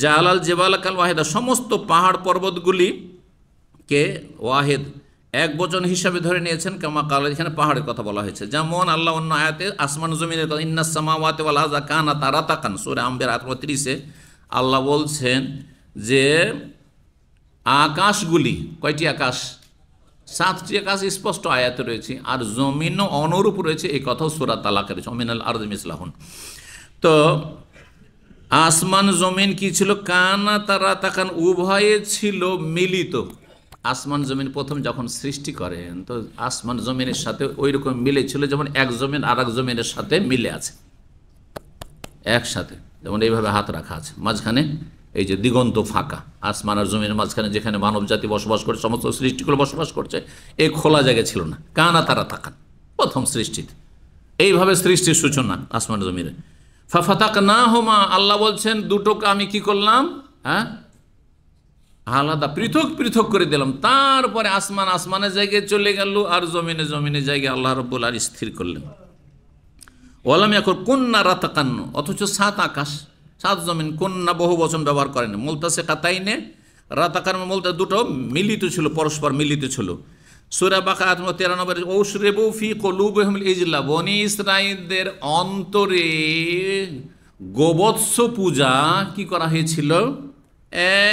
[SPEAKER 1] জালাল জেবাল কাল ওয়াহিদা, সমস্ত পাহাড় পর্বতগুলিকে ওয়াহিদ এক বচন হিসাবে ধরে নিয়েছেন। কামা কাল, এখানে পাহাড়ের কথা বলা হয়েছে, যেমন আল্লাহ অন্য আয়াতে আসমান জমিনের কথা, ইন্নাস সামাওয়াতি ওয়াল আরদা কানাতা রাতাকান, সূরা আম্বিয়া আয়াত 30-এ আল্লাহ বলছেন যে আকাশগুলি, কয়টি আকাশ? 7টি আকাশ স্পষ্ট আয়াতে রয়েছে, আর জমিনও অনুরূপ রয়েছে, এই কথাও সূরা তালাকে রয়েছে, মিনাল আরদি মিসলাহুন। তো আসমান জমিন কি ছিল? কানাতা রাতাকান, উভয়ে ছিল মিলিত। আসমান জমিন প্রথম যখন সৃষ্টি করেন, তো আসমান জমিনের সাথে ওই রকম মিলে ছিল, যেমন এক জমিন আর এক জমিনের সাথে মিলে আছে একসাথে, যেমন এইভাবে হাত রাখা আছে, মাঝখানে এই যে দিগন্ত ফাঁকা, আসমান আর জমিনের মাঝখানে যেখানে মানব জাতি বসবাস করে, সমস্ত সৃষ্টিগুলো বসবাস করছে, এই খোলা জায়গা ছিল না। কানাতা রাতাকান, প্রথম সৃষ্টিতে এইভাবে সৃষ্টির সূচনা আসমান জমিনে। ফাফাতাকনাহুমা, আল্লাহ বলছেন দুটোকে আমি কি করলাম? আলাদা পৃথক পৃথক করে দিলাম। তারপরে আসমান আসমানের জায়গায় চলে গেল, আর জমিনে জমিনের জায়গায় আল্লাহ রাব্বুল আলামিন স্থির করলেন। ওয়ালাম ইয়াকুন কুন্না রাতাকান, অথচ 7 আকাশ 7 জমিন, কুন্না বহু বচন ব্যবহার করেন। মুলতাসিকাতাইনে, রাতাকান বলতে দুটো মিলিত ছিল, পরস্পর মিলিত ছিল। সূরা বাকারা আয়াত 93, ঔশরিবু ফি কুলুবিহিমুল ইজলা, বনি ইসরাঈলদের অন্তরে গোবৎস পূজা কি করা হয়েছিল?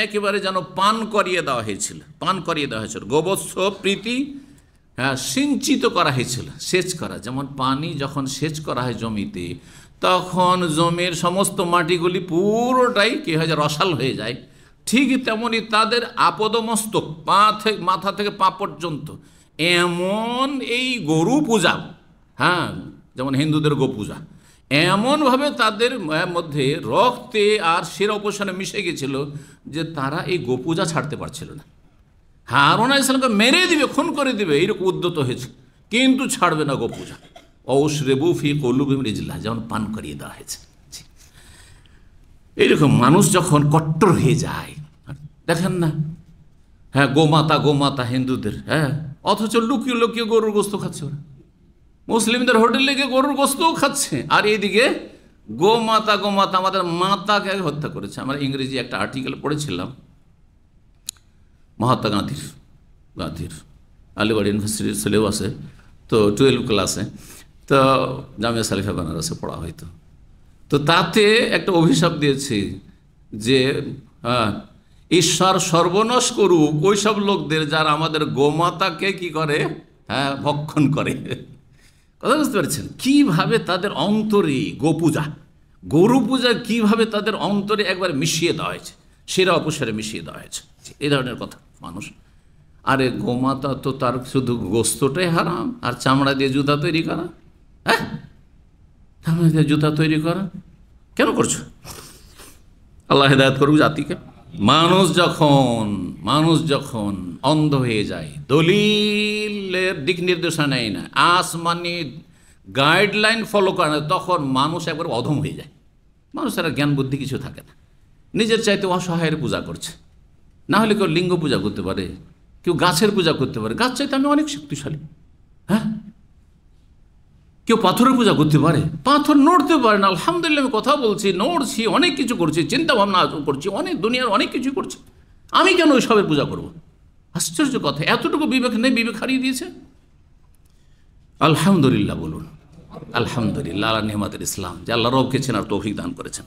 [SPEAKER 1] একেবারে যেন পান করিয়ে দেওয়া হয়েছিল, পান করিয়ে দেওয়া হয়েছিল। গোবৎস প্রীতি সিঞ্চিত করা হয়েছিল, সেচ করা। যেমন পানি যখন সেচ করা হয় জমিতে, তখন জমির সমস্ত মাটিগুলি পুরোটাই কি হয়ে যায়? রসাল হয়ে যায়। ঠিক তেমনই তাদের আপদমস্তক, মাথা থেকে পা পর্যন্ত, এমন এই গরু পূজা, যেমন হিন্দুদের গো পূজা, এমনভাবে তাদের মধ্যে রক্তে আর শিরা উপশনে মিশে গেছিল যে তারা এই গোপূজা ছাড়তে পারছিল না। হারুন আলাইহিস সালামকে মেরে দিবে, খুন করে দিবে, এইরকম উদ্যত হয়েছে, কিন্তু ছাড়বে না গোপূজা। ঔশরিবু ফি কুলুবিহিম ইজলা, যেমন পান করিয়ে দেওয়া হয়েছে। এইরকম মানুষ যখন কট্টর হয়ে যায়, দেখেন না, গোমাতা গোমাতা হিন্দুদের, অথচ লুকিয়ে লুকিয়ে গরুর গোস্ত খাচ্ছে ওরা। মুসলিমদের হোটেলে গিয়ে গরুর গোস্তও খাচ্ছে, আর এইদিকে গোমাতা গোমাতা আমাদের মাতাকে হত্যা করেছে। আমরা ইংরেজি একটা আর্টিকেল পড়েছিলাম মহাত্মা গান্ধীর আলিগড় ইউনিভার্সিটির সিলেবাসে, তো 12 ক্লাসে। তো জামিয়া সালিফা বেনারসে পড়া হয়তো। তো তাতে একটা অভিশাপ দিয়েছে যে ঈশ্বর সর্বনাশ করুক ওই সব লোকদের যারা আমাদের গোমাতাকে কি করে, ভক্ষণ করে। কথা বুঝতে পারছেন কিভাবে তাদের অন্তরে গোপূজা, গরু পূজা কিভাবে তাদের অন্তরে একবার মিশিয়ে দেওয়া হয়েছে, সেরা অপসারে মিশিয়ে দেওয়া হয়েছে, এই ধরনের কথা মানুষ। আরে গোমাতা তো তার শুধু গোস্তটাই হারাম, আর চামড়া দিয়ে জুতা তৈরি করা, চামড়া দিয়ে জুতা তৈরি করা কেন করছো? আল্লাহ হেদায়েত করুক জাতিকে। মানুষ যখন অন্ধ হয়ে যায়, দলিলের দিক নির্দেশনা নেয় না, আসমানি গাইডলাইন ফলো করে না, তখন মানুষ একবার অধম হয়ে যায়। মানুষের জ্ঞান বুদ্ধি কিছু থাকে না, নিজের চাইতে অসহায়ের পূজা করছে। না হলে কেউ লিঙ্গ পূজা করতে পারে, কেউ গাছের পূজা করতে পারে, গাছ চাইতে আমি অনেক শক্তিশালী। কেউ পাথরের পূজা করতে পারে, পাথর নড়তে পারে না। আলহামদুলিল্লাহ আমি কথা বলছি, নড়ছি, অনেক কিছু করছি, চিন্তা ভাবনা করছি, অনেক দুনিয়ার অনেক কিছু করছি, আমি কেন ওই সবের পূজা করব? আশ্চর্য কথা, এতটুকু বিবেক নেই, বিবেক হারিয়ে দিয়েছে। আলহামদুলিল্লাহ বলুন, আলহামদুলিল্লাহ আলা নিহমাতের ইসলাম, যে আল্লাহ রবকে চেনার তৌফিক দান করেছেন,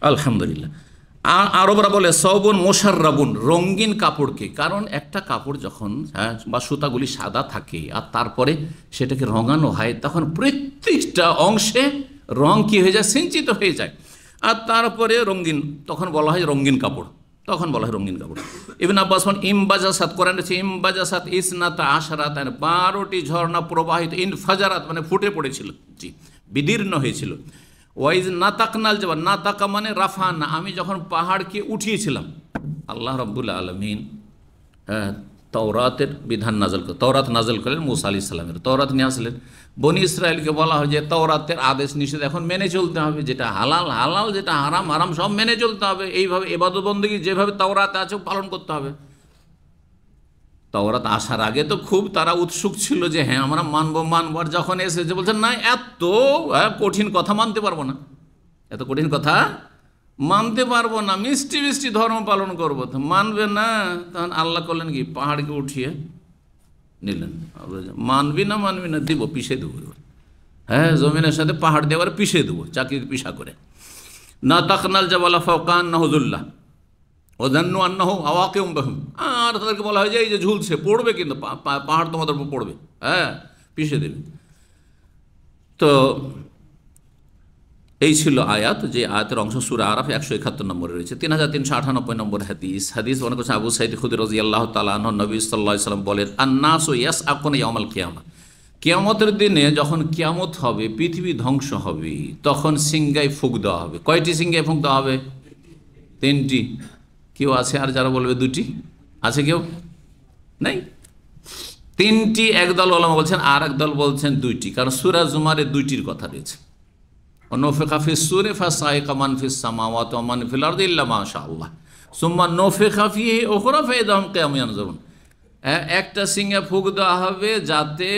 [SPEAKER 1] আলহামদুলিল্লাহ। আরবরা বলে সবুন মোশাররাবুন, রঙিন কাপড়কে। কারণ একটা কাপড় যখন বা সুতাগুলি সাদা থাকে আর তারপরে সেটাকে রঙানো হয়, তখন প্রত্যেকটা অংশে রং কি হয়ে যায়, সিঞ্চিত হয়ে যায়, আর তারপরে রঙিন, তখন বলা হয় রঙিন কাপড়, তখন বলা হয় রঙিন কাপড়। ইবনে আব্বাস ইমবাজাসাত, কোরআন আছে ইমবাজাসাত ইসনাতা আশরাত, 12টি ঝর্ণা প্রবাহিত, ইনফাজারাত মানে ফুটে পড়েছিল, জি বিদীর্ণ হয়েছিল। ওয়াইজ নাতাকনাল জবাল, নাতাকা মানে রাফানা, আমি যখন পাহাড়কে উঠিয়েছিলাম। আল্লাহ রাব্বুল আলামিন তওরাতের বিধান নাজল করে, তওরাত নাজল করলেন মুসা আলাইহিস সালামের, তওরাত নিয়ে আসলেন। বনি ইসরায়েলকে বলা হয় যে তওরাতের আদেশ নিষেধ এখন মেনে চলতে হবে, যেটা হালাল হালাল, যেটা হারাম হারাম, সব মেনে চলতে হবে। এইভাবে ইবাদত বন্দেগী যেভাবে তওরাতে আছে পালন করতে হবে। তওরাত আসার আগে তো খুব তারা উৎসুক ছিল যে হ্যাঁ আমরা মানবো, আর যখন এসেছে বলছেন না, এত কঠিন কথা মানতে পারবো না, এত কঠিন কথা মানতে পারবো না, মিষ্টি মিষ্টি ধর্ম পালন করবো, তো মানবে না। তখন আল্লাহ করলেন কি, পাহাড়কে উঠিয়ে নিলেন। মানবি না দিব, পিষে দেবো, জমিনের সাথে পাহাড় দেওয়ার পিষে দেবো, চাকরির পিসা করে। না তাকনাল জাবালা ফাওকান নাহুদুল্লাহ ওজান্নু আন্নাহু আওয়াকিউম বাহুম, আর তাদেরকে বলা হয় যে এই যে ঝুলছে, পড়বে কিন্তু, পাহাড় তোমাদের উপর পড়বে, পিষে দেবে। তো এই ছিল আয়াত, যে আয়াতের অংশ সূরা আরাফ 171 নম্বরে রয়েছে। 3398 নম্বর হাদিস মনে করছে আবু সাঈদ খুদরি রাদিয়াল্লাহু তাআলা আনহু, নবী সাল্লাল্লাহু আলাইহি ওয়াসাল্লাম বলেন, আন-নাসু ইয়াসআকুনা ইয়াউমাল কিয়ামা, কিয়ামতের দিনে যখন কিয়ামত হবে, পৃথিবী ধ্বংস হবে, তখন সিংহায় ফুঁক দেওয়া হবে। কয়টি সিংহায় ফুঁক দেওয়া হবে? 3টি। কেউ আছে আর যারা বলবে 2টি? আছে কেউ? নাই, 3টি। একদল ওলামা বলছেন, আর একদল বলছেন 2টি, কারণ সূরা জুমারে 2টির কথা রয়েছে। নফিখা ফিস সূরি ফাসাইকা মান ফিস সামাওয়াতি ওয়া মান ফিল আরদি ইল্লা মা শাআল্লাহ সুম্মা নফিখা ফিহি উখরা ফাইদাহুম কিয়ামুন ইয়ানজুরুন। একটা সিংহে ফুঁক দেওয়া হবে যাতে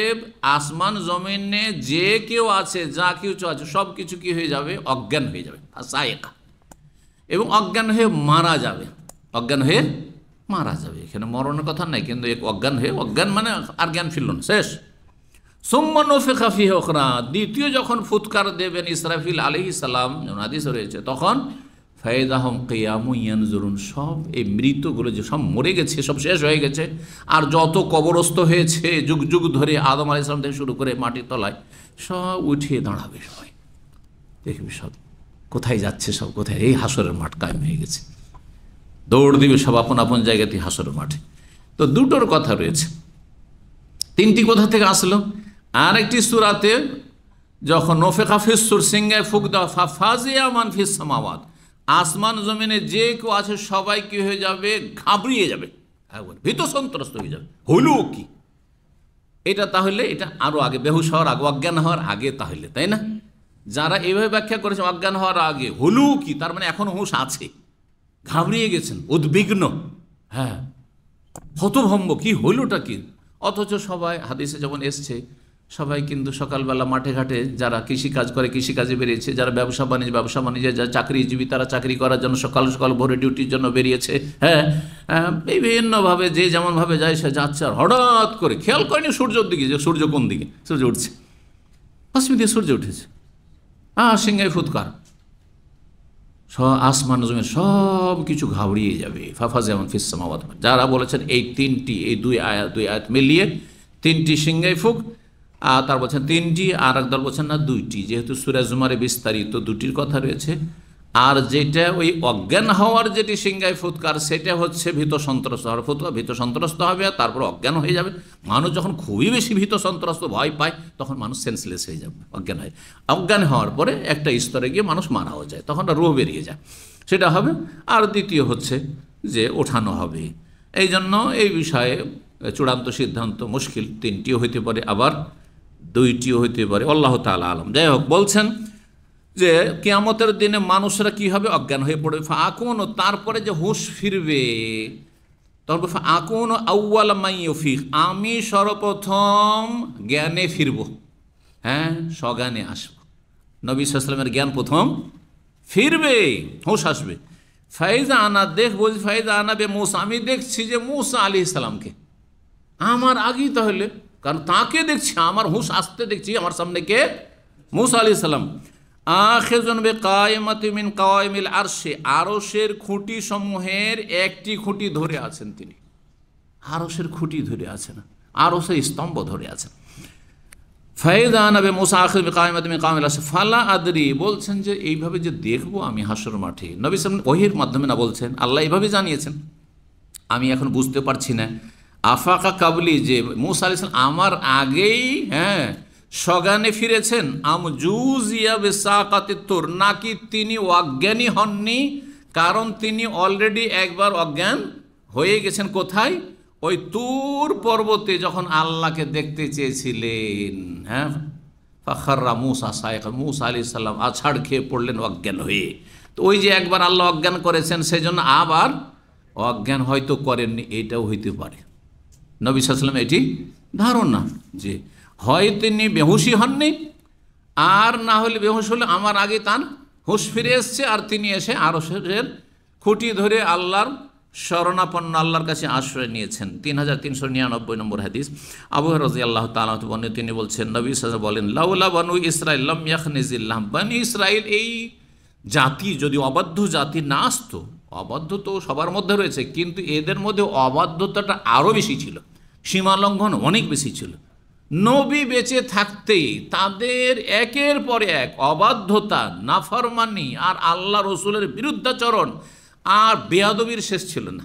[SPEAKER 1] আসমান জমিনে যে কেউ আছে, যা কিছু আছে, সব কিছু কি হয়ে যাবে, অজ্ঞান হয়ে যাবে, ফাসাইকা, এবং অজ্ঞান হয়ে মারা যাবে, অজ্ঞান হয়ে মারা যাবে। এখানে মরণের কথা নাই, কিন্তু এক অজ্ঞান হয়ে, অজ্ঞান মানে আর জ্ঞান ফিরল না, শেষ। সুম্মা নফিখা ফিহি উখরা, দ্বিতীয় যখন ফুৎকার দেবেন ইসরাফিল আলাইহিস সালাম, হাদিসে রয়েছে, তখন ফাইদাহুম কিয়ামুন ইয়ানজুরুন, সব এই মৃতগুলো যে সব মরে গেছে, সব শেষ হয়ে গেছে, আর যত কবরস্থ হয়েছে যুগ যুগ ধরে আদম আলাইহিস সালাম থেকে শুরু করে মাটির তলায়, সব উঠিয়ে দাঁড়াবে, সবাই দেখবি সব কোথায় যাচ্ছে, সব কোথায়, এই হাসরের মাঠ কায়েম হয়ে গেছে, দৌড় দিবে সব আপন আপন জায়গাতে হাসরের মাঠে। তো দুটোর কথা রয়েছে। 3টি কোথা থেকে আসলো? আর একটি সূরাতে যখন নফিখা ফিস সূর, সিংহায় ফুঁক দেওয়া, ফাফাজিয়া মান ফিস সামাওয়াত, আসমান জমিনে যে কেউ আছে সবাই কি হয়ে যাবে, ঘাবড়িয়ে যাবে, একবার ভীত সন্ত্রস্ত হয়ে যাবে। হলো কি এটা? তাহলে এটা আরো আগে, বেহুশ হওয়ার আগে, অজ্ঞান হওয়ার আগে, তাহলে তাই না? যারা এইভাবে ব্যাখ্যা করেছে অজ্ঞান হওয়ার আগে, হলো কি তার মানে এখন হুঁশ আছে, ঘাবড়িয়ে গেছেন, উদ্বিগ্ন, হতভম্ব, কি হইলটা কি? অথচ সবাই হাদিসে যেমন এসছে, সবাই কিন্তু সকালবেলা মাঠে ঘাটে যারা কৃষিকাজ করে কৃষিকাজে বেরিয়েছে, যারা ব্যবসা বাণিজ্যে, যারা চাকরিজীবী তারা চাকরি করার জন্য সকাল সকাল ভোরে ডিউটির জন্য বেরিয়েছে। বিভিন্নভাবে যে যেমনভাবে যায় সে যাচ্ছে, আর হঠাৎ করে খেয়াল করেনি সূর্যের দিকে, যে সূর্য কোন দিকে সূর্য উঠছে, পশ্চিম দিয়ে সূর্য উঠেছে, সিংহায় ফুৎকার, আসমান জমিন সব কিছু ঘাবড়িয়ে যাবে। ফাফা যেমন ফিসামাওয়াত, যারা বলেছেন এই তিনটি, এই দুই আয়াত মিলিয়ে তিনটি সিংহায় ফুক, আর তার বলছেন তিনটি, আর একদল বলছেন না দুইটি, যেহেতু সূরা জুমারে বিস্তারিত দুটির কথা রয়েছে। আর যেটা ওই অজ্ঞান হওয়ার যেটি সিংহায় ফুৎকার, সেটা হচ্ছে ভীত সন্ত্রস্ত হওয়ার ফুৎকার। ভীত সন্ত্রস্ত হবে আর তারপর অজ্ঞান হয়ে যাবে। মানুষ যখন খুবই বেশি ভীত সন্ত্রস্ত ভয় পায়, তখন মানুষ সেন্সলেস হয়ে যাবে, অজ্ঞান হয়। অজ্ঞান হওয়ার পরে একটা স্তরে গিয়ে মানুষ মারাও যায়, তখন রুহ বেরিয়ে যায়, সেটা হবে। আর দ্বিতীয় হচ্ছে যে ওঠানো হবে। এই জন্য এই বিষয়ে চূড়ান্ত সিদ্ধান্ত মুশকিল, তিনটিও হইতে পারে আবার দুইটিও হইতে পারে, আল্লাহ তাআলা আলম। যাই হোক, বলছেন যে কিয়ামতের দিনে মানুষরা কি হবে, অজ্ঞান হয়ে পড়বে। ফাকুন, তারপরে যে হুঁশ ফিরবে, তারপর ফাকুন আউয়াল মাইয়ুফিক, আমি সর্বপ্রথম জ্ঞানে ফিরব, সজ্ঞানে আসব। নবী সাল্লাল্লাহু আলাইহি ওয়াসাল্লামের জ্ঞান প্রথম ফিরবে, হুঁশ আসবে। ফাইজা আনা, বলছি ফাইজা আনা বে মূসা, আমি দেখছি যে মূসা আলাইহিস সালামকে আমার আগেই, তাহলে কারণ তাকে দেখছি, আমার হুঁশ আসতে দেখছি, আমার সামনে কে, মূসা আলাইহিস সালাম। আখিযুন বিকায়মাতি মিন কাওয়াইমিল আরশে, আরশের খুঁটি সমূহের একটি খুঁটি ধরে আছেন তিনি, আরশের খুঁটি ধরে আছেন, আরশের স্তম্ভ ধরে আছেন। ফাইদা নবী মুসা আখিযুন বিকায়মাতি মিন কাওয়াইমিল আরশে ফালা আদরি, বলছেন যে এইভাবে যে দেখবো আমি হাসর মাঠে, নবী সাল্লাল্লাহু ওহীর মাধ্যমে না বলছেন, আল্লাহ এইভাবে জানিয়েছেন, আমি এখন বুঝতে পারছি না। আফাকা কাবলি, যে মূসা আলাইহিস সালাম আমার আগেই সজ্ঞানে ফিরেছেন, আমজুজিয়া বিসাকাতি তুর, নাকি তিনি অজ্ঞানী হননি, কারণ তিনি অলরেডি একবার অজ্ঞান হয়ে গেছেন। কোথায়? ওই তুর পর্বতে যখন আল্লাহকে দেখতে চেয়েছিলেন, ফাখাররা মূসা সাইকা, মূসা আলাইহিস সালাম আছাড় খেয়ে পড়লেন অজ্ঞান হয়ে। তো ওই যে একবার আল্লাহ অজ্ঞান করেছেন, সেই জন্য আবার অজ্ঞান হয়তো করেননি, এটাও হইতে পারে। নবী সাল্লাল্লাহু আলাইহি ওয়াসাল্লাম এটি ধারণা যে হয় তিনি বেহুশি হননি, আর না হলে বেহুশ হলে আমার আগে তার হুঁশ ফিরে এসছে, আর তিনি এসে আরশের খুঁটি ধরে আল্লাহর শরণাপন্ন, আল্লাহর কাছে আশ্রয় নিয়েছেন। 3399 নম্বর হাদিস, আবু হুরায়রা রাদিয়াল্লাহু তাআলা বর্ণিত, তিনি বলছেন নবী সাল্লাল্লাহু আলাইহি ওয়াসাল্লাম বলেন, লাউলা বানু ইসরাঈল লাম ইয়াখনিজিল্লাহ, বনি ইসরাঈল এই জাতি যদি অবাধ্য জাতি না আসতো, অবাধ্য তো সবার মধ্যে রয়েছে, কিন্তু এদের মধ্যে অবাধ্যতাটা আরও বেশি ছিল, সীমালঙ্ঘন অনেক বেশি ছিল। নবী বেঁচে থাকতেই তাদের একের পর এক অবাধ্যতা, নাফরমানি আর আল্লাহ রসুলের বিরুদ্ধাচরণ আর বেয়াদবির শেষ ছিল না।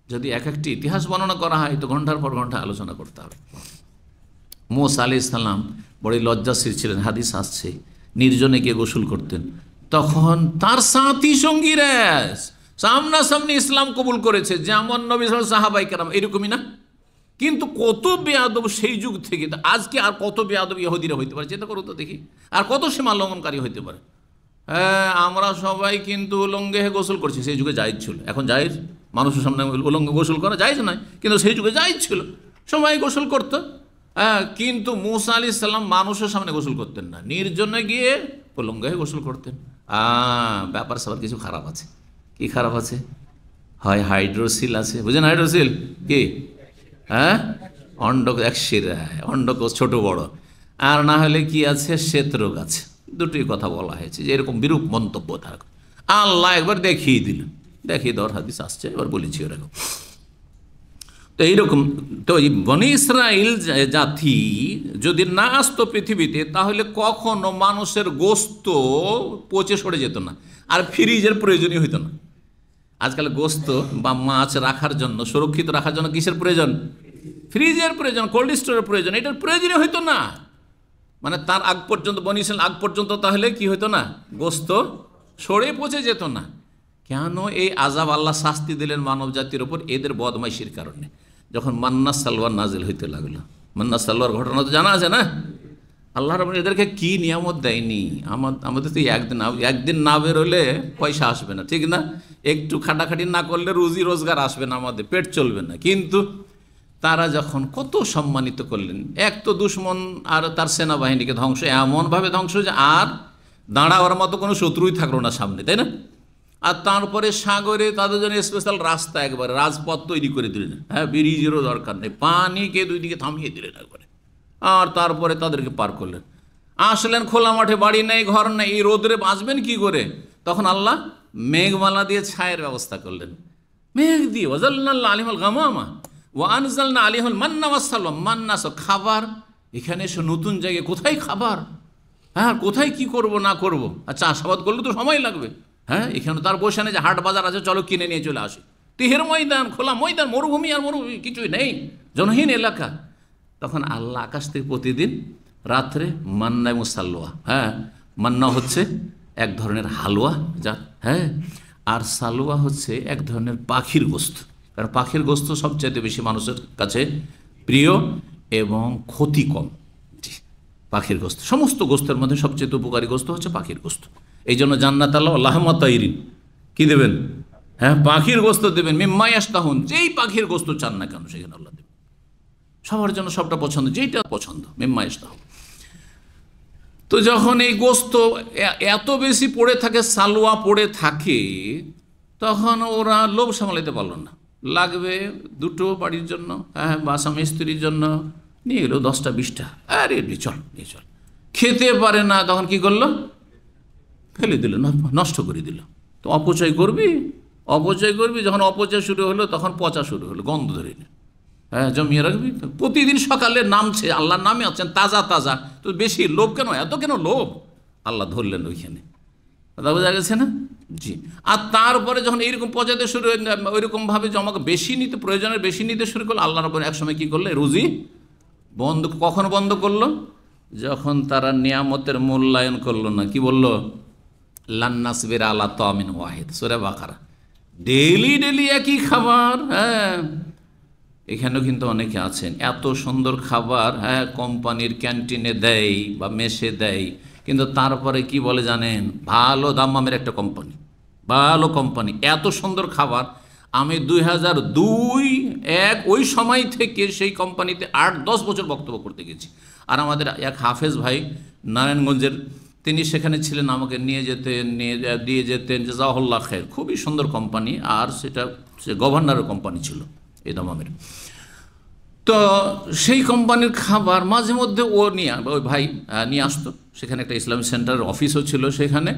[SPEAKER 1] যদি এক একটি ইতিহাস বর্ণনা করা হয় তো ঘন্টার পর ঘন্টা আলোচনা করতে হবে। মূসা আলাইহিস সালাম বড়ই লজ্জাশীল ছিলেন, হাদিস আসছে, নির্জনে গিয়ে গোসল করতেন, তখন তার সাথী সঙ্গীরা সামনাসামনি ইসলাম কবুল করেছে, যেমন নবী সাল্লাল্লাহু আলাইহি ওয়াসাল্লাম, সাহাবায়ে কেরাম, এরকমই না? কিন্তু কত বেয়াদব সেই যুগ থেকে, আজকে আর কত বেয়াদব ইহুদিরা হইতে পারে, চিন্তা করো তো দেখি, আর কত সীমা লঙ্ঘনকারী হইতে পারে। আমরা সবাই কিন্তু উলঙ্গে গোসল করছি, সেই যুগে জায়েজ ছিল, এখন জায়েজ, মানুষের সামনে উলঙ্গে গোসল করা জায়েজ নয়, কিন্তু সেই যুগে জায়েজ ছিল, সবাই গোসল করতো। কিন্তু মূসা আলাইহিস সালাম মানুষের সামনে গোসল করতেন না, নির্জনে গিয়ে উলঙ্গে গোসল করতেন। ব্যাপার সবার কিছু খারাপ আছে। কি খারাপ আছে? হয় হাইড্রোসিল আছে, বুঝেন হাইড্রোসিল কি? অন্ডকোষ ছোট বড়, আর না হলে কি আছে, শ্বেতরোগ আছে। দুটি কথা বলা হয়েছে যে এরকম বিরূপ মন্তব্য তার আল্লাহ একবার দেখিয়ে দিলেন, দেখিয়ে দেওয়ার হাদিস আসছে, এবার বলেছি ওরকম। তো এইরকম, তো এই বনি ইসরাইল জাতি যদি না আসতো পৃথিবীতে, তাহলে কখনো মানুষের গোস্ত পচে সরে যেত না, আর ফ্রিজের প্রয়োজনই হইতো না। আজকাল গোস্ত বা মাছ রাখার জন্য, সুরক্ষিত রাখার জন্য কিসের প্রয়োজন? ফ্রিজের প্রয়োজন, কোল্ড স্টোরের প্রয়োজন, এটার প্রয়োজনই হইতো না। মানে তার আগ পর্যন্ত, বনি ইসরাইল আগ পর্যন্ত তাহলে কি হইতো না, গোস্ত সরে পচে যেত না। কেন এই আযাব আল্লাহ শাস্তি দিলেন মানব জাতির ওপর? এদের বদমাইশির কারণে। যখন মান্না সালওয়ার নাজিল হইতে লাগলো, মান্না সালওয়ার ঘটনা তো জানা আছে না? আল্লাহ রাব্বুল এদেরকে কি নিয়ামত দেয়নি। আমাদের তো একদিন না বেরোলে পয়সা আসবে না, ঠিক না? একটু খাটাখাটি না করলে রুজি রোজগার আসবে না, আমাদের পেট চলবে না। কিন্তু তারা যখন কত সম্মানিত করলেন, এক তো দুশ্মন আর তার সেনাবাহিনীকে ধ্বংস, এমনভাবে ধ্বংস যে আর দাঁড়াওয়ার মতো কোনো শত্রুই থাকলো না সামনে, তাই না? আর তারপরে সাগরে তাদের জন্য স্পেশাল রাস্তা, একবারে রাজপথ তৈরি করে দিলেন। ব্রিজেরও দরকার নেই, পানিকে দুই দিকে থামিয়ে দিলেন একবারে, আর তারপরে তাদেরকে পার করলেন। আসলেন খোলা মাঠে, বাড়ি নেই, ঘর নেই, এই রোদরে বাঁচবেন কি করে? তখন আল্লাহ মেঘমালা দিয়ে ছায়ের ব্যবস্থা করলেন। মেঘ দিয়ে ওয়াজাল্লাল্লাহু আলাইহিল গামামা ওয়া আনজালনা আলাইহিল মান্না ওয়াসসালওয়া, মান্না খাবার। এখানে এসে নতুন জায়গায় কোথায় খাবার, হ্যাঁ কোথায় কি করব না করব, আর চাষাবাদ করলে তো সময় লাগবে। হ্যাঁ এখানে তার বসে নেই যে হাট বাজার আছে চলো কিনে নিয়ে চলে আসি। তিহের ময়দান, খোলা ময়দান, মরুভূমি আর মরুভূমি, কিছুই নেই, জনহীন এলাকা। তখন আল্লাহ আকাশ থেকে প্রতিদিন রাত্রে মান্না এবং সালোয়া, হ্যাঁ মান্না হচ্ছে এক ধরনের হালুয়া যা, হ্যাঁ আর সালোয়া হচ্ছে এক ধরনের পাখির গোস্ত। কারণ পাখির গোস্ত সবচাইতে বেশি মানুষের কাছে প্রিয় এবং ক্ষতি কম। পাখির গোস্ত, সমস্ত গোস্তের মধ্যে সবচেয়ে উপকারী গোস্ত হচ্ছে পাখির গোস্ত। এই জন্য জান্নাত আল্লাহ লাহমা তাইরিন কি দেবেন, হ্যাঁ পাখির গোস্ত দেবেন। মিম্মা ইয়াশতাহুন, যেই পাখির গোস্ত চান না কেন সেখানে আল্লাহ দেবেন। সবার জন্য সবটা পছন্দ, যেইটা পছন্দ, মিম্মা ইয়াশতাহুন। তো যখন এই গোস্ত এত বেশি পড়ে থাকে, সালোয়া পড়ে থাকে, তখন ওরা লোভ সামলাতে পারল না। লাগবে দুটো বাড়ির জন্য, হ্যাঁ বা স্বামী স্ত্রীর জন্য, নিয়ে গেল 10টা 20টা, আরে চল নিয়ে চল। খেতে পারে না, তখন কি করলো, ফেলে দিল, নষ্ট করে দিল। তো অপচয় করবি, অপচয় করবি, যখন অপচয় শুরু হলো তখন পচা শুরু হলো, গন্ধ ধরে নিল। হ্যাঁ জমিয়ে রাখবি। প্রতিদিন সকালে নামছে, আল্লাহর নামে আছেন তাজা তাজা, তো বেশি লোভ কেন, এত কেন লোভ? আল্লাহ ধরলেন ওইখানে, কথা বোঝা গেছে না? জি। আর তারপরে যখন এইরকম পচাতে শুরু ওইরকমভাবে জমাকে বেশি নিতে, প্রয়োজনের বেশি নিতে শুরু করলো, আল্লাহর উপর একসময় কী করলো, রুজি বন্ধ। কখন বন্ধ করলো? যখন তারা নিয়ামতের মূল্যায়ন করলো না। কি বললো? লান্নাসবির আলা তামিন ওয়াহিদ, সূরা বাকারা। ডেইলি ডেইলি একই খাবার। হ্যাঁ এখানেও কিন্তু অনেকে আছেন এত সুন্দর খাবার, হ্যাঁ কোম্পানির ক্যান্টিনে দেয় বা মেসে দেয়, কিন্তু তারপরে কি বলে জানেন, ভালো দাম্মামের একটা কোম্পানি, ভালো কোম্পানি, এত সুন্দর খাবার। আমি 2002-01 ওই সময় থেকে সেই কোম্পানিতে 8-10 বছর বক্তব্য করতে গেছি। আর আমাদের এক হাফেজ ভাই নারায়ণগঞ্জের, তিনি সেখানে ছিলেন, আমাকে নিয়ে যেতেন, দিয়ে যেতেন, জাযাহুল্লাহ খায়র। খুবই সুন্দর কোম্পানি, আর সেটা গভর্নরের কোম্পানি ছিল এই দামামের। তো সেই কোম্পানির খাবার মাঝে মধ্যে ও নিয়ে, ওই ভাই নিয়ে আসতো। সেখানে একটা ইসলামিক সেন্টারের অফিসও ছিল, সেখানে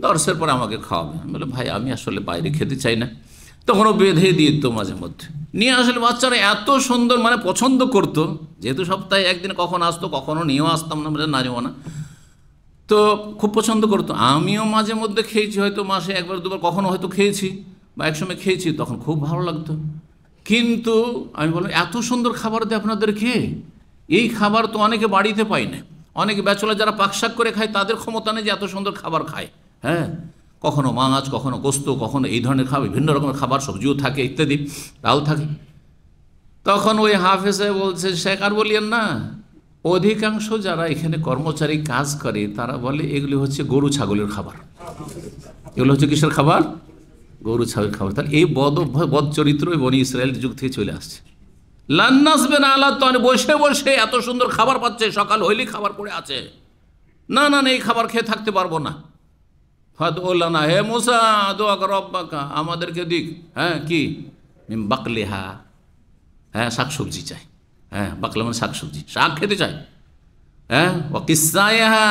[SPEAKER 1] দর্শের পরে আমাকে খাওয়াবে। আমি বলে ভাই আমি আসলে বাইরে খেতে চাই না। তখন ও বেঁধে দিত মাঝে মধ্যে নিয়ে আসলে। বাচ্চারা এত সুন্দর মানে পছন্দ করতো, যেহেতু সপ্তাহে একদিন কখন আসতো, কখনো নিয়েও আসতাম না, না নেবো না, তো খুব পছন্দ করতো। আমিও মাঝে মধ্যে খেয়েছি, হয়তো মাসে একবার দুবার কখনো হয়তো খেয়েছি, বা একসময় খেয়েছি, তখন খুব ভালো লাগতো। কিন্তু আমি বললাম এত সুন্দর খাবার দেয় আপনাদেরকে, এই খাবার তো অনেকে বাড়িতে পায় না। অনেকে ব্যাচেলর যারা পাকশাক করে খায়, তাদের ক্ষমতা নেই যে এত সুন্দর খাবার খায়। হ্যাঁ কখনো মাছ, কখনো গোস্ত, কখনো এই ধরনের খাবার, বিভিন্ন রকমের খাবার, সবজিও থাকে ইত্যাদি, তাও থাকে। তখন ওই হাফেজে বলছে, শেখ আর বলিয়েন না, অধিকাংশ যারা এখানে কর্মচারী কাজ করে তারা বলে এগুলি হচ্ছে গরু ছাগলের খাবার। এগুলো হচ্ছে কিসের খাবার? গরু ছাগলের খাবার। তাহলে এই বদ চরিত্র বনি ইসরায়েল যুগ থেকে চলে আসছে। লান্নাসবেন আলা তান, বসে বসে এত সুন্দর খাবার পাচ্ছে, সকাল হইলেই খাবার পড়ে আছে, না না এই খাবার খেয়ে থাকতে পারবো না। ফাদউলানা, হে মুসা দোয়া কর রব্বাকা, আমাদেরকে দিক, হ্যাঁ কি মিন বাকলিহা, হ্যাঁ শাকসবজি চাই, হ্যাঁ বাকলা মানে শাকসবজি, শাক খেতে চাই। হ্যাঁ ও কিসাইহা,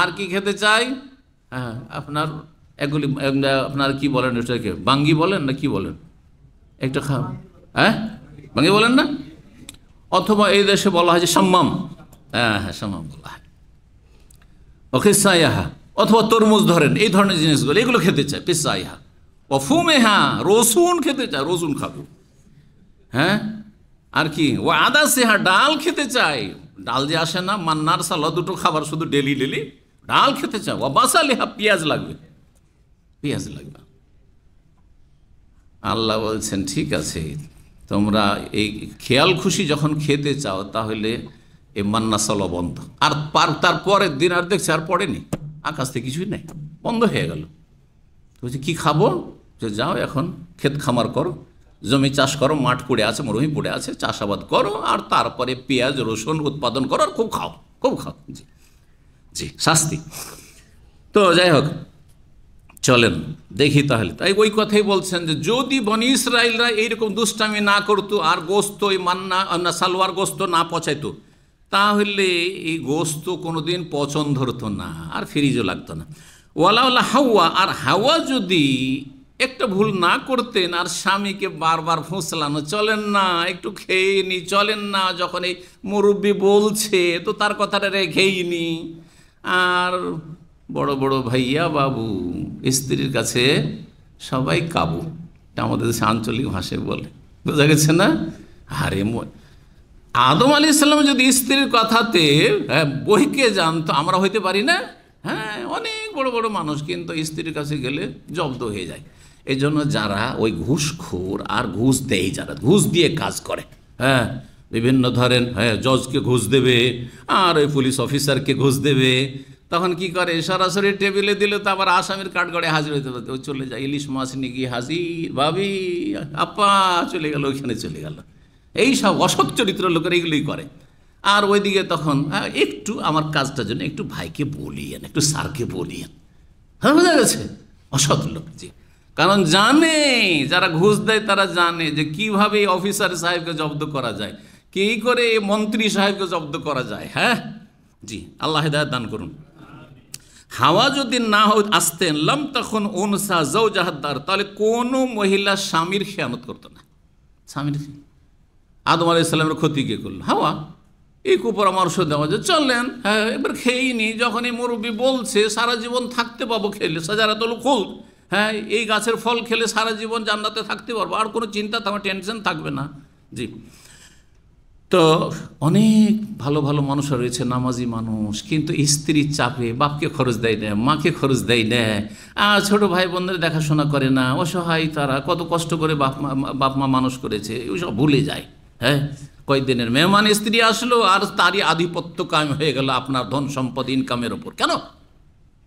[SPEAKER 1] আর কি খেতে চাই, হ্যাঁ আপনার এগুলি, আপনার কি বলেন এটাকে, বাঙ্গি বলেন না কি বলেন, একটা খাও, হ্যাঁ বাঙ্গি বলেন না, অথবা এই দেশে বলা হয় যে সাম্মাম, হ্যাঁ হ্যাঁ সাম্মাম বলা হয়, ও কিসাইহা, অথবা তরমুজ ধরেন, এই ধরনের জিনিসগুলো এগুলো খেতে চায়। কিসাইহা ও ফুমেহা, রসুন খেতে চায়, রসুন খাবে। হ্যাঁ আর কি ও আদা সেহা, ডাল খেতে চায়, ডাল যে আসে না, মান্নার সালা, দুটো খাবার শুধু ডেলি ডেলি, ডাল খেতে চায়। ও বাসালিহা, পেঁয়াজ লাগবে, পেঁয়াজ লাগবে। আল্লাহ বলছেন ঠিক আছে, তোমরা এই খেয়াল খুশি যখন খেতে চাও, তাহলে এই মান্না সালা বন্ধ। আর তারপরের দিন আর দেখছে আর পড়েনি, আকাশ থেকে কিছুই নেই, বন্ধ হয়ে গেল। বলছে কী খাবো? যে যাও এখন ক্ষেত খামার করো, জমি চাষ করো, মাঠ পড়ে আছে, মরুভূমি পড়ে আছে, চাষাবাদ করো, আর তারপরে পেঁয়াজ রসুন উৎপাদন করো, আর খুব খাও, খুব খাও। জি জি, শাস্তি। তো যাই হোক, চলেন দেখি তাহলে। তাই ওই কথাই বলছেন যে যদি বনি ইসরায়েলরা এইরকম দুষ্টামি না করতো, আর গোস্ত ওই মান্না সালোয়ার গোস্ত না পচাইতো, তাহলে এই গোস্ত কোনোদিন পচন ধরতো না, আর ফ্রিজও লাগতো না। ওয়ালা হাওয়া, আর হাওয়া যদি একটা ভুল না করতেন আর স্বামীকে বারবার ফুঁসলানো, চলেন না একটু খেয়ে নি, চলেন না, যখন এই মুরব্বি বলছে তো তার কথাটা রেখেই নি। আর বড় বড় ভাইয়া বাবু, স্ত্রীর কাছে সবাই কাবু, এটা আমাদের দেশে আঞ্চলিক ভাষায় বলে, বোঝা গেছে না? আরে আদম আলাইহিস সালাম যদি স্ত্রীর কথাতে বইকে জানতো, আমরা হইতে পারি না? হ্যাঁ, অনেক বড় বড় মানুষ কিন্তু স্ত্রীর কাছে গেলে জব্দ হয়ে যায়। এই জন্য যারা ওই ঘুষখোর আর ঘুষ দেয়, যারা ঘুষ দিয়ে কাজ করে, হ্যাঁ, বিভিন্ন ধরেন, হ্যাঁ, জজকে ঘুষ দেবে আর ওই পুলিশ অফিসারকে ঘুষ দেবে, তখন কি করে, সরাসরি টেবিলে দিলে তো আবার আসামির কাঠগড়ে হাজির হইতে পারতে, ওই চলে যায়, ইলিশ মাছ নিয়ে গিয়ে হাজির, ভাবি আপা চলে গেল, ওইখানে চলে গেল। এই সব অসৎ চরিত্র লোকেরা এগুলোই করে। আর ওইদিকে তখন একটু আমার কাজটার জন্য একটু ভাইকে বলিয়েন, একটু স্যারকে বলিয়েন, হ্যাঁ, বোঝা গেছে? অসৎ লোক, জি। কারণ জানে, যারা ঘুষ দেয় তারা জানে যে কীভাবে এই অফিসার সাহেবকে জব্দ করা যায়, কী করে এই মন্ত্রী সাহেবকে জব্দ করা যায়। হ্যাঁ, জি, আল্লাহ হিদায়াত দান করুন। হাওয়া যদি না আসতেন, লাম তখন উনসা জাওজাহাদ্দার, তাহলে কোনো মহিলা স্বামীর খেয়ানত করতো না। স্বামীর, আদম আলাইহিস সালামের ক্ষতি কে করলো? হাওয়া। এই কুপরামর্শ দেওয়া যে চলেন, হ্যাঁ, এবার খেয়েই নি, যখন এই মুরব্বী বলছে সারা জীবন থাকতে পাবো খেলে, সাজারাতুল খুলদ, হ্যাঁ, এই গাছের ফল খেলে সারা জীবন জান্নাতে থাকতে পারবো, আর কোনো চিন্তা, আমার টেনশন থাকবে না। জি। তো অনেক ভালো ভালো মানুষ রয়েছে, নামাজি মানুষ, কিন্তু স্ত্রীর চাপে বাপকে খরচ দেয় না, মাকে খরচ দেয় না, আর ছোটো ভাই বোনদের দেখাশোনা করে না, অসহায় তারা, কত কষ্ট করে বাপ মা মানুষ করেছে, ওইসব ভুলে যায়। হ্যাঁ, কয়েকদিনের মেহমান স্ত্রী আসলো আর তারই আধিপত্য কায়েম হয়ে গেল আপনার ধন সম্পদ ইনকামের ওপর। কেন?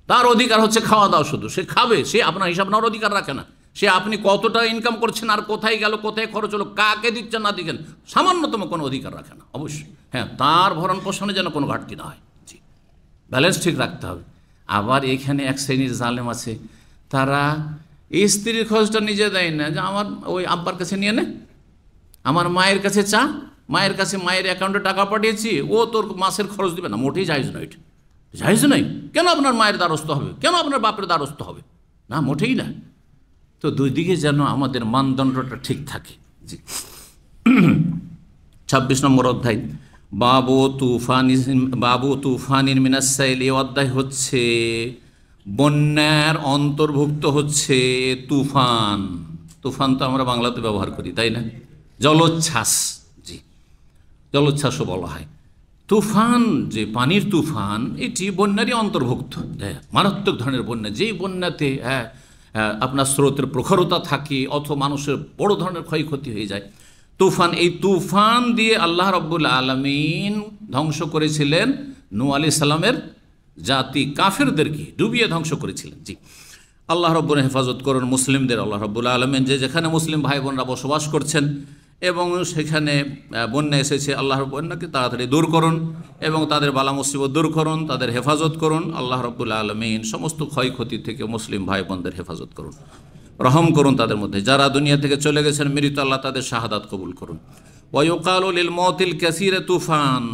[SPEAKER 1] তার অধিকার হচ্ছে খাওয়া দাওয়া, শুধু সে খাবে, সে আপনার হিসাব নেওয়ার অধিকার রাখে না। সে আপনি কতটা ইনকাম করছেন আর কোথায় গেল, কোথায় খরচ হলো, কাকে দিচ্ছেন না দিচ্ছেন, সামান্যতম কোনো অধিকার রাখে না। অবশ্যই, হ্যাঁ, তার ভরণ পোষণে যেন কোনো ঘাটতি না হয়। জি, ব্যালেন্স ঠিক রাখতে হবে। আবার এখানে এক শ্রেণীর জালেম আছে, তারা স্ত্রীর খরচটা নিজে দেয় না, যে আমার ওই আব্বার কাছে নিয়ে নে, আমার মায়ের কাছে চা, মায়ের কাছে মায়ের অ্যাকাউন্টে টাকা পাঠিয়েছি, ও তোর মাসের খরচ দেবে না, মোটেই জায়েজ নয়, এটা জায়েজ নয়। কেন আপনার মায়ের দ্বারস্থ হবে, কেন আপনার বাপের দ্বারস্থ হবে? না, মোটেই না। তো দুই দিকে যেন আমাদের মানদণ্ডটা ঠিক থাকে। জি, 26 নম্বর অধ্যায়, বাবু তুফানিন মিনাসাইল। এই অধ্যায় হচ্ছে বন্যার অন্তর্ভুক্ত হচ্ছে তুফান। তুফান তো আমরা বাংলাতে ব্যবহার করি, তাই না? জলোচ্ছ্বাস, জি, জলোচ্ছ্বাসও বলা হয়। তুফান, যে পানির তুফান, এটি বন্যারই অন্তর্ভুক্ত। মারাত্মক ধরনের বন্যা, যেই বন্যাতে আপনার স্রোতের প্রখরতা থাকে অথবা মানুষের বড় ধরনের ক্ষয়ক্ষতি হয়ে যায়, তুফান। এই তুফান দিয়ে আল্লাহ রাব্বুল আলামিন ধ্বংস করেছিলেন নূহ আলাইহিস সালামের জাতি কাফেরদেরকে ডুবিয়ে ধ্বংস করেছিলেন। জি, আল্লাহ রাব্বুল হেফাজত করুন মুসলিমদের। আল্লাহ রাব্বুল আলামিন যে যেখানে মুসলিম ভাই বোনরা বসবাস করছেন এবং সেখানে বন্যা এসেছে, আল্লাহর বন্যাকে তাড়াতাড়ি দূর করুন এবং তাদের বালা মুসিবত দূর করুন, তাদের হেফাজত করুন। আল্লাহ রাব্বুল আলামিন সমস্ত ক্ষয়ক্ষতি থেকে মুসলিম ভাই বোনদের হেফাজত করুন, রহম করুন তাদের মধ্যে। যারা দুনিয়া থেকে চলে গেছেন মৃত, আল্লাহ তাদের শাহাদাত কবুল করুন। ওয়ায়ুকালু লিল মওতিল কাসীরে তুফান।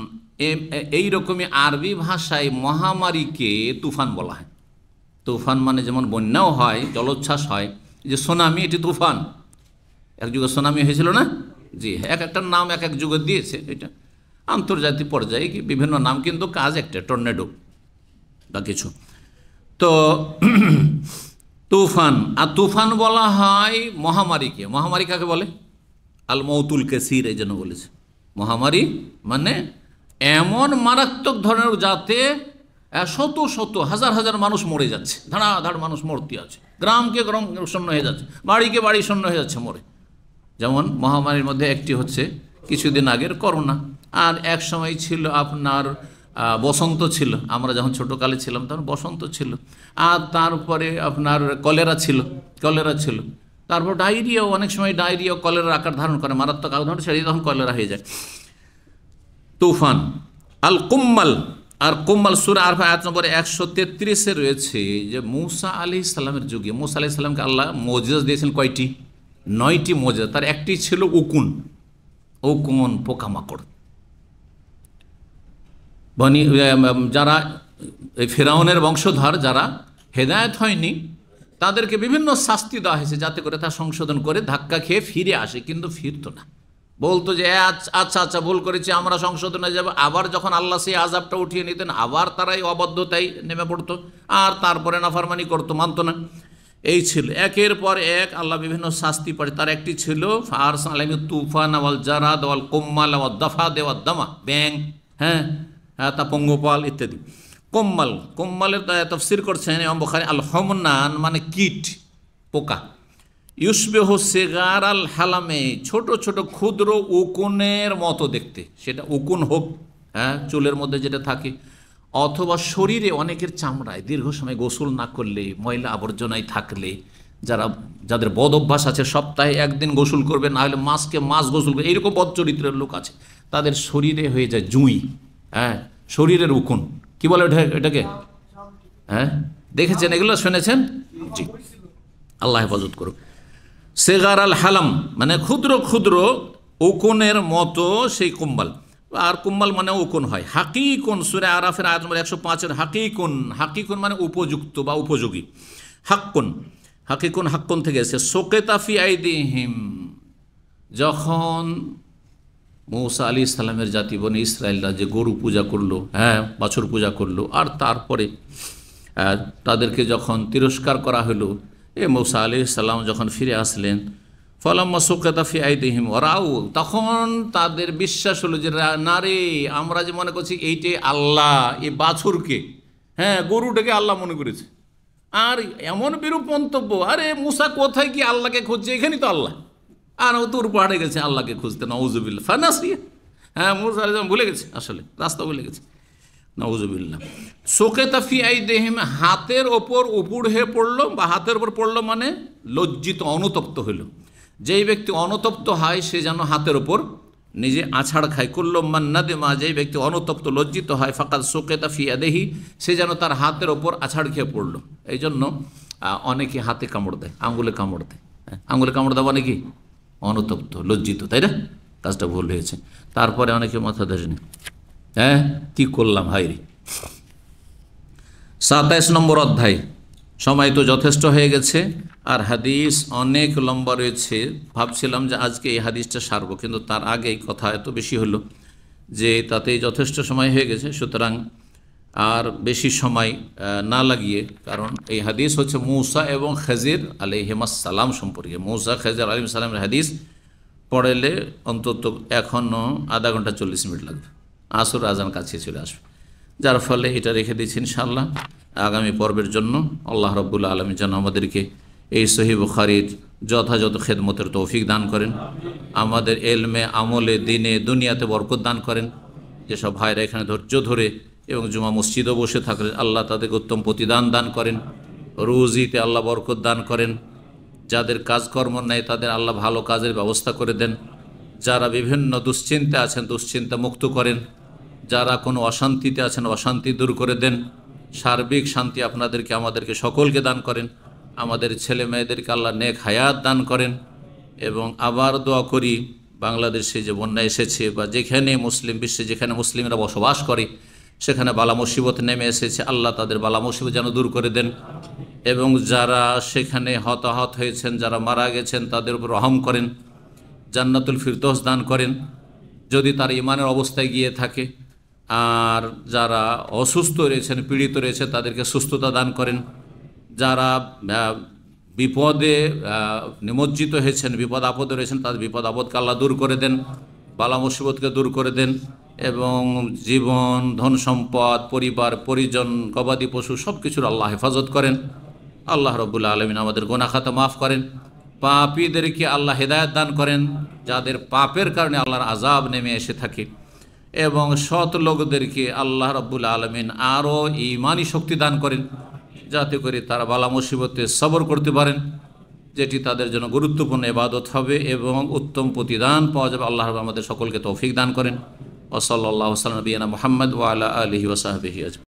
[SPEAKER 1] এইরকমই আরবি ভাষায় মহামারীকে তুফান বলা হয়। তুফান মানে যেমন বন্যাও হয়, জলোচ্ছ্বাস হয়, যে সুনামি, এটি তুফান। এক যুগে সুনামি হয়েছিল না? জি, এক একটা নাম এক এক যুগে দিয়েছে, এটা আন্তর্জাতিক পর্যায়ে বিভিন্ন নাম, কিন্তু কাজ একটা, টর্নেডো বা কিছু। তো তুফান, আর তুফান বলা হয় মহামারীকে। মহামারী কাকে বলে? আল মৌতুল কাসীর, এই জন্য বলেছে মহামারী মানে এমন মারাত্মক ধরনের, যাতে শত শত হাজার হাজার মানুষ মরে যাচ্ছে, ধাড়াধাড় মানুষ মরতে আছে, গ্রামকে গ্রাম শূন্য হয়ে যাচ্ছে, বাড়িকে বাড়ি শূন্য হয়ে যাচ্ছে মরে। যেমন মহামারীর মধ্যে একটি হচ্ছে কিছুদিন আগের করোনা, আর এক সময় ছিল আপনার বসন্ত ছিল, আমরা যখন ছোটোকালে ছিলাম তখন বসন্ত ছিল, আর তারপরে আপনার কলেরা ছিল, তারপর ডায়রিয়াও, অনেক সময় ডায়রিয়াও কলেরার আকার ধারণ করে, মারাত্মক আকার ধারণ, সেটাই তখন কলেরা হয়ে যায়। তুফান। আল কুম্মাল, আর কুম্মাল সূরা আরফ আয়াত নম্বর 133-এ রয়েছে যে মূসা আলাইহিস সালামের যুগে মূসা আলাইহিস সালামকে আল্লাহ মুজিজা দিয়েছেন কয়টি? 9টি মুজিজা। তার একটি ছিল উকুন পোকামাকড়। যারা এই ফেরাউনের বংশধর, যারা হেদায়েত হয়নি, তাদেরকে বিভিন্ন শাস্তি দেওয়া হয়েছে যাতে করে তা সংশোধন করে ধাক্কা খেয়ে ফিরে আসে, কিন্তু ফিরতো না। বলতো যে আচ্ছা আচ্ছা ভুল করেছি, আমরা সংশোধনে যাব। আবার যখন আল্লাহ সেই আযাবটা উঠিয়ে নিতেন, আবার তারাই অবাধ্যতায় নেমে পড়তো, আর তারপরে নাফরমানি করতো, মানতো না। এই ছিল একের পর এক আল্লাহ বিভিন্ন শাস্তি পাঠিয়ে। তার একটি ছিল ফারস আলাইহিম তুফান ওয়াল জারাদ ওয়াল কুম্মাল ওয়াদ দাফাদ ওয়াদ দামা, ব্যাং, তা পঙ্গপাল ইত্যাদি। কোম্মালের তাফসীর করছেন ইমাম বুখারী আল হমনান মানে কীট, পোকা। ইউসবিহু সিগার আল হালামে, ছোট ছোট ক্ষুদ্র উকুনের মতো দেখতে, সেটা উকুন হোক, চুলের মধ্যে যেটা থাকে, অথবা শরীরে অনেকের চামড়ায় দীর্ঘ সময় গোসল না করলে, ময়লা আবর্জনায় থাকলে, যাদের বদ অভ্যাস আছে সপ্তাহে একদিন গোসল করবে, না হলে মাসকে মাস গোসল করবে, এইরকম বদ চরিত্রের লোক আছে, তাদের শরীরে হয়ে যায় জুঁই, শরীরের উকুন। কি বলে এটাকে? দেখেছেন এগুলো, শুনেছেন? জি, আল্লাহ হেফাজত করুক। সেগার আল হালাম মানে ক্ষুদ্র ক্ষুদ্র উকুনের মতো সেই কুম্বাল, আর কুম্বাল মানে উকুন হয়। হাকিকুন, সূরা আরাফের আয়াত নম্বর 105-এর হাকিকুন, হাকিকুন মানে উপযুক্ত বা উপযোগী। হাক্কুন, হাকিকুন হাক্কুন থেকে এসে সোকেতা ফি আইদিহিম, যখন মূসা আলাইহিস সালামের জাতি বনি ইসরায়েলরা যে গরু পূজা করলো, বাছুর পূজা করলো, আর তারপরে তাদেরকে যখন তিরস্কার করা হলো, মূসা আলাইহিস সালাম যখন ফিরে আসলেন, ফালাম্মা সুকিতা ফি আইদিহিম ওয়ারাউ, তখন তাদের বিশ্বাস হলো যে না রে, আমরা যে মনে করছি এইটাই আল্লাহ, এই বাছুরকে, গরুটাকে আল্লাহ মনে করেছে। আর এমন বিরূপ মন্তব্য, আরে মূসা কোথায় কি আল্লাহকে খুঁজছে, এখানেই তো আল্লাহ, আর ও তোর পাহাড়ে গেছে আল্লাহকে খুঁজতে, নাউযুবিল্লাহ ফানাসিয়া। মূসা আলাইহিস সালাম ভুলে গেছে, আসলে রাস্তা ভুলে গেছে, নাউযুবিল্লাহ। সুকিতা ফি আইদিহিম, হাতের ওপর উপুড় হয়ে পড়লো, বা হাতের ওপর পড়লো মানে লজ্জিত, অনুতপ্ত হইল। যেই ব্যক্তি অনুতপ্ত হয় সে যেন হাতের ওপর নিজে আছাড় খায়। কুল্লু মান নাদিমা, যেই ব্যক্তি অনুতপ্ত লজ্জিত হয়, ফাকাদ সুকিতা ফি ইয়াদিহি, সে যেন তার হাতের ওপর আছাড় খেয়ে পড়লো। এই জন্য অনেকে হাতে কামড় দেয়, আঙ্গুলে কামড় দেয়। আঙ্গুলে কামড় দেওয়া মানে কি? অনুতপ্ত, লজ্জিত, তাই না? কাজটা ভুল হয়েছে। তারপরে অনেকে মাথা ধরেনি, কি করলাম হাই রে। 27 নম্বর অধ্যায়। সময় তো যথেষ্ট হয়ে গেছে, আর হাদিস অনেক লম্বা রয়েছে। ভাবছিলাম যে আজকে এই হাদিসটা সারব, কিন্তু তার আগেই কথা এত বেশি হলো যে তাতেই যথেষ্ট সময় হয়ে গেছে। সুতরাং আর বেশি সময় না লাগিয়ে, কারণ এই হাদিস হচ্ছে মূসা এবং খেজির আলাইহিমাস সালাম সম্পর্কে। মূসা খেজির আলাইহিস সালামের হাদিস পড়াইলে অন্তত এখনও আধা ঘন্টা 40 মিনিট লাগবে, আসর আজান কাছে চলে আসবে। যার ফলে এটা রেখে দিচ্ছি ইনশাআল্লাহ আগামী পর্বের জন্য। আল্লাহ রাব্বুল আলামিন যেন আমাদেরকে এই সহিহ বুখারীর যথাযথ খেদমতের তৌফিক দান করেন, আমাদের এলমে, আমলে, দিনে, দুনিয়াতে বরকত দান করেন। যেসব ভাইরা এখানে ধৈর্য ধরে এবং জুমা মসজিদও বসে থাকলেন, আল্লাহ তাদেরকে উত্তম প্রতিদান দান করেন, রুজিতে আল্লাহ বরকত দান করেন। যাদের কাজকর্ম নেই তাদের আল্লাহ ভালো কাজের ব্যবস্থা করে দেন। যারা বিভিন্ন দুশ্চিন্তা আছেন দুশ্চিন্তা মুক্ত করেন। যারা কোনো অশান্তিতে আছেন অশান্তি দূর করে দেন। সার্বিক শান্তি আপনাদেরকে আমাদেরকে সকলকে দান করেন। আমাদের ছেলে মেয়েদেরকে আল্লাহ নেক হায়াত দান করেন। এবং আবার দোয়া করি, বাংলাদেশে যে বন্যা এসেছে বা যেখানে মুসলিম বিশ্বে যেখানে মুসলিমরা বসবাস করে সেখানে বালা মুসিবত নেমে এসেছে, আল্লাহ তাদের বালা মুসিবত যেন দূর করে দেন। এবং যারা সেখানে হতাহত হয়েছেন, যারা মারা গেছেন, তাদের উপর রহম করেন, জান্নাতুল ফিরদৌস দান করেন যদি তার ইমানের অবস্থায় গিয়ে থাকে। আর যারা অসুস্থ রয়েছেন, পীড়িত রয়েছে, তাদেরকে সুস্থতা দান করেন। যারা বিপদে নিমজ্জিত হয়েছেন, বিপদ আপদে রয়েছেন, তাদের বিপদ আপদকে আল্লাহ দূর করে দেন, বালা মুসিবতকে দূর করে দেন। এবং জীবন, ধন সম্পদ, পরিবার পরিজন, গবাদি পশু সব কিছুর আল্লাহ হেফাজত করেন। আল্লাহ রাব্বুল আলামিন আমাদের গুনাহ খাতা মাফ করেন। পাপীদেরকে আল্লাহ হেদায়েত দান করেন, যাদের পাপের কারণে আল্লাহর আযাব নেমে এসে থাকে। এবং সৎ লোকদেরকে আল্লাহ রাব্বুল আলামিন আরও ঈমানি শক্তি দান করেন, যাতে করে তারা বালা মুসিবতে সবর করতে পারেন, যেটি তাদের জন্য গুরুত্বপূর্ণ ইবাদত হবে এবং উত্তম প্রতিদান পাওয়া যাবে। আল্লাহ আমাদের সকলকে তৌফিক দান করেন। ওয়া সাল্লাল্লাহু আলা নবিয়িনা মুহাম্মদ ওয়া আলা আলিহি ওয়া সাহবিহি আজমাইন।